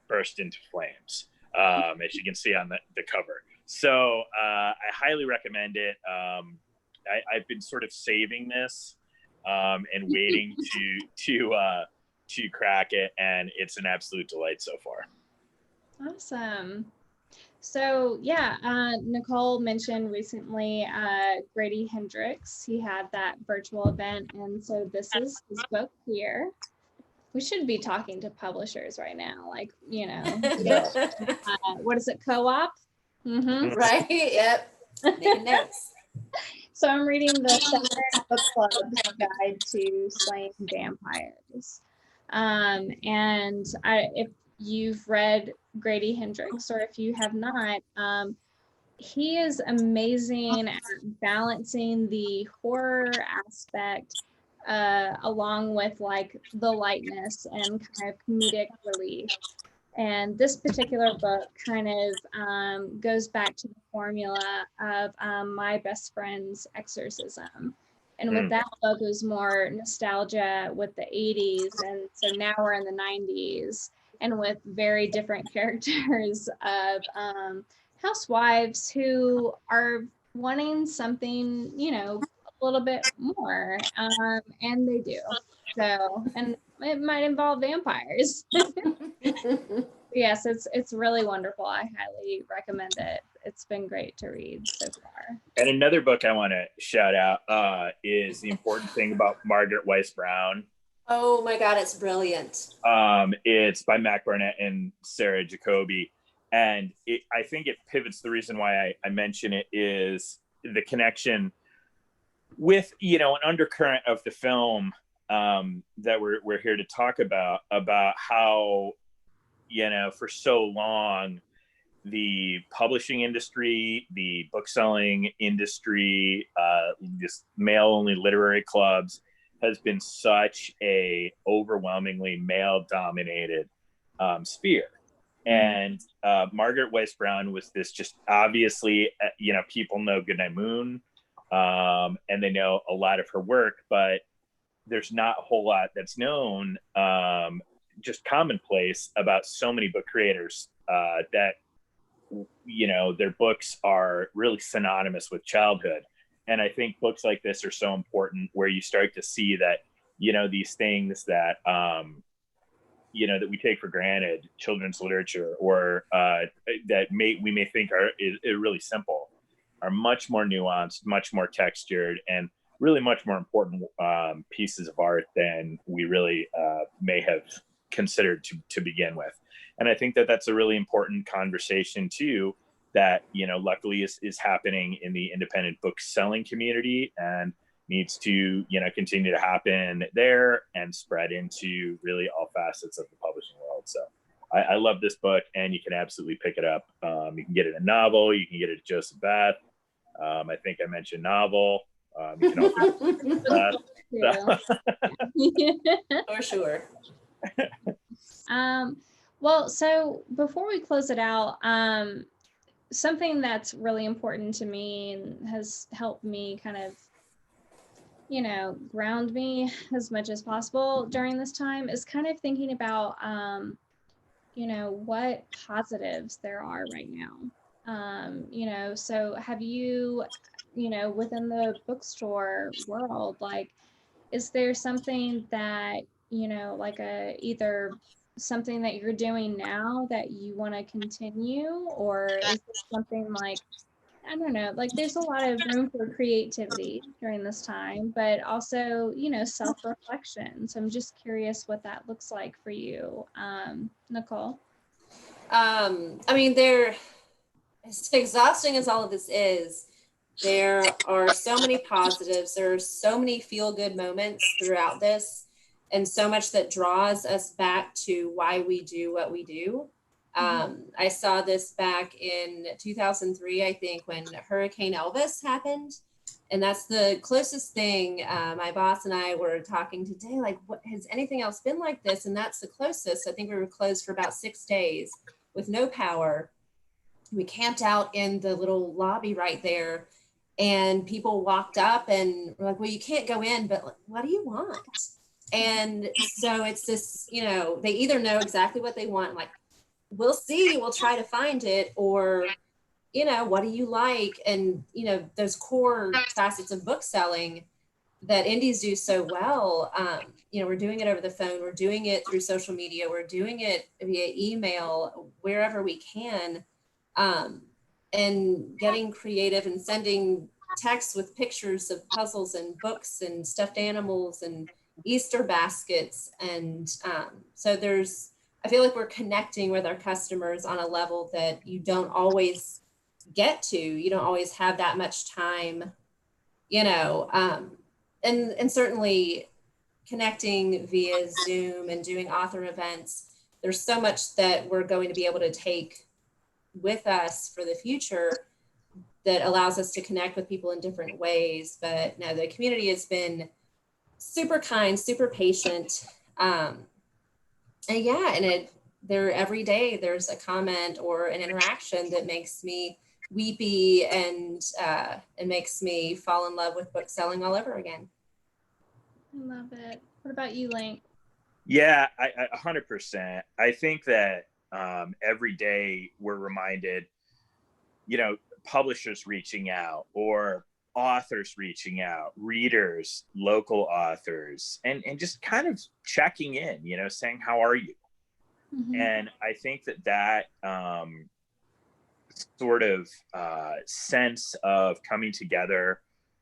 burst into flames, as you can see on the cover. So I highly recommend it. I've been sort of saving this and waiting to crack it, and it's an absolute delight so far. Awesome. So yeah, Nicole mentioned recently Grady Hendrix. He had that virtual event, and so this is his book here. We should be talking to publishers right now, like, what is it, co-op? Mm-hmm. Right, yep, making notes. So I'm reading the Second Book Club's Guide to Slaying Vampires. And if you've read Grady Hendrix, or if you have not, he is amazing at balancing the horror aspect along with like the lightness and kind of comedic relief. And this particular book kind of goes back to the formula of My Best Friend's Exorcism. And with that book, it was more nostalgia with the 80s. And so now we're in the 90s, and with very different characters of housewives who are wanting something, a a little bit more, and they do. So, and it might involve vampires. Yes, it's really wonderful. I highly recommend it. It's been great to read so far. And another book I want to shout out is The Important Thing About Margaret Weiss Brown. Oh my God, it's brilliant. It's by Mac Barnett and Sarah Jacoby. And I think it pivots. The reason why I mention it is the connection with, an undercurrent of the film that we're here to talk about how, for so long, the publishing industry, the bookselling industry, just male-only literary clubs has been such a overwhelmingly male-dominated sphere. And Margaret Weiss Brown was this just obviously, people know Goodnight Moon, and they know a lot of her work, but there's not a whole lot that's known, just commonplace about so many book creators that, their books are really synonymous with childhood. And I think books like this are so important, where you start to see that, these things that, that we take for granted, children's literature, or that we may think are really simple, are much more nuanced, much more textured, and really much more important pieces of art than we really may have considered to begin with. And I think that that's a really important conversation too, that, luckily is happening in the independent book selling community, and needs to, continue to happen there and spread into really all facets of the publishing world. So I love this book, and you can absolutely pick it up. You can get it a novel, you can get it at Joseph Bath. I think I mentioned novel. You can also For sure. Well, so before we close it out, something that's really important to me and has helped me kind of, ground me as much as possible during this time is kind of thinking about, what positives there are right now. So have you, within the bookstore world, like, is there something that, like either something that you're doing now that you want to continue, or is it something like, I don't know, like there's a lot of room for creativity during this time, but also, self-reflection. So I'm just curious what that looks like for you, Nicole. As exhausting as all of this is, there are so many positives. There are so many feel-good moments throughout this, and so much that draws us back to why we do what we do. I saw this back in 2003, I think, when Hurricane Elvis happened. And that's the closest thing. My boss and I were talking today, like, what has anything else been like this? And that's the closest. I think we were closed for about 6 days with no power. We camped out in the little lobby right there, and people walked up and were like, well, you can't go in, but what do you want? And so it's this, they either know exactly what they want, like, we'll see, we'll try to find it, or, what do you like? And, those core facets of book selling that indies do so well. We're doing it over the phone, we're doing it through social media, we're doing it via email, wherever we can, and getting creative and sending texts with pictures of puzzles and books and stuffed animals and Easter baskets. And so I feel like we're connecting with our customers on a level that you don't always get to. You don't always have that much time, and certainly connecting via Zoom and doing author events. There's so much that we're going to be able to take with us for the future that allows us to connect with people in different ways. But no, the community has been super kind, super patient. There every day there's a comment or an interaction that makes me weepy and it makes me fall in love with book selling all over again. I love it. What about you, Link? Yeah, I 100%. I think that every day we're reminded, publishers reaching out, or authors reaching out, readers, local authors, and just kind of checking in, you know, saying, how are you? And I think that sort of sense of coming together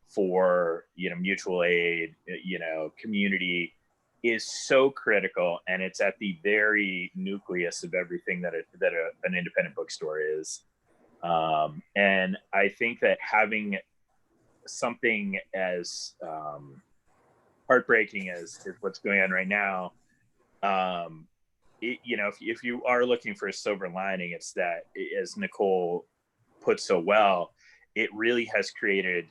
for, you know, mutual aid, you know, community is so critical, and it's at the very nucleus of everything that an independent bookstore is. And I think that having something as heartbreaking as what's going on right now, you know, if you are looking for a silver lining, it's that, as Nicole put so well, it really has created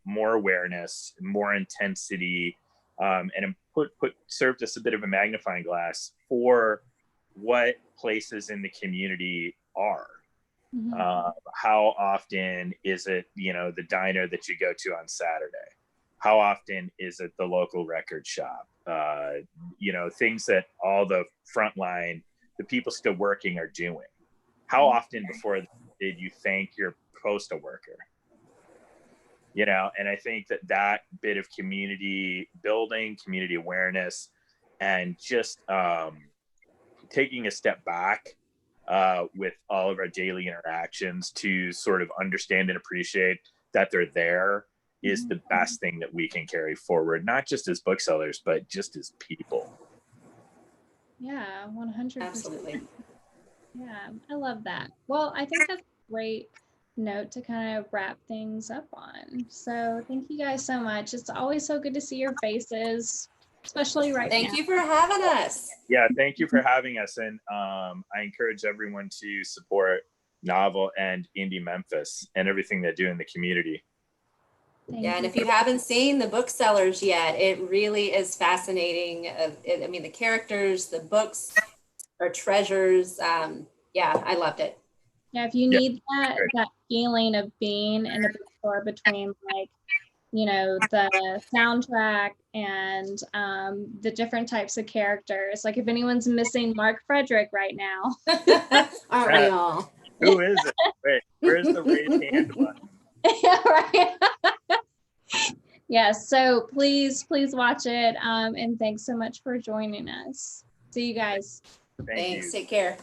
more awareness, more intensity, and served as a bit of a magnifying glass for what places in the community are. How often is it, you know, the diner that you go to on Saturday? How often is it the local record shop? You know, things that all the frontline, the people still working, are doing. How often before did you thank your postal worker? You know, and I think that bit of community building, community awareness, and just taking a step back with all of our daily interactions to sort of understand and appreciate that they're there is the best thing that we can carry forward, not just as booksellers, but just as people. Yeah, 100%. Absolutely. Yeah, I love that. Well, I think that's a great note to kind of wrap things up on. So thank you guys so much. It's always so good to see your faces, especially right now. Thank you for having us. Yeah, thank you for having us. And I encourage everyone to support Novel and Indie Memphis and everything they do in the community. Yeah, and if you haven't seen the Booksellers yet, it really is fascinating. I mean, the characters, the books are treasures. Yeah, I loved it. Yeah, if you need that feeling of being in a bookstore between, like, you know, the soundtrack and the different types of characters. Like, if anyone's missing Mark Frederick right now. Aren't we all? Who is it? Wait, where's the raise hand button? Yeah, right. Yes, so please watch it. And thanks so much for joining us. See you guys. Thank you. Thanks. Take care.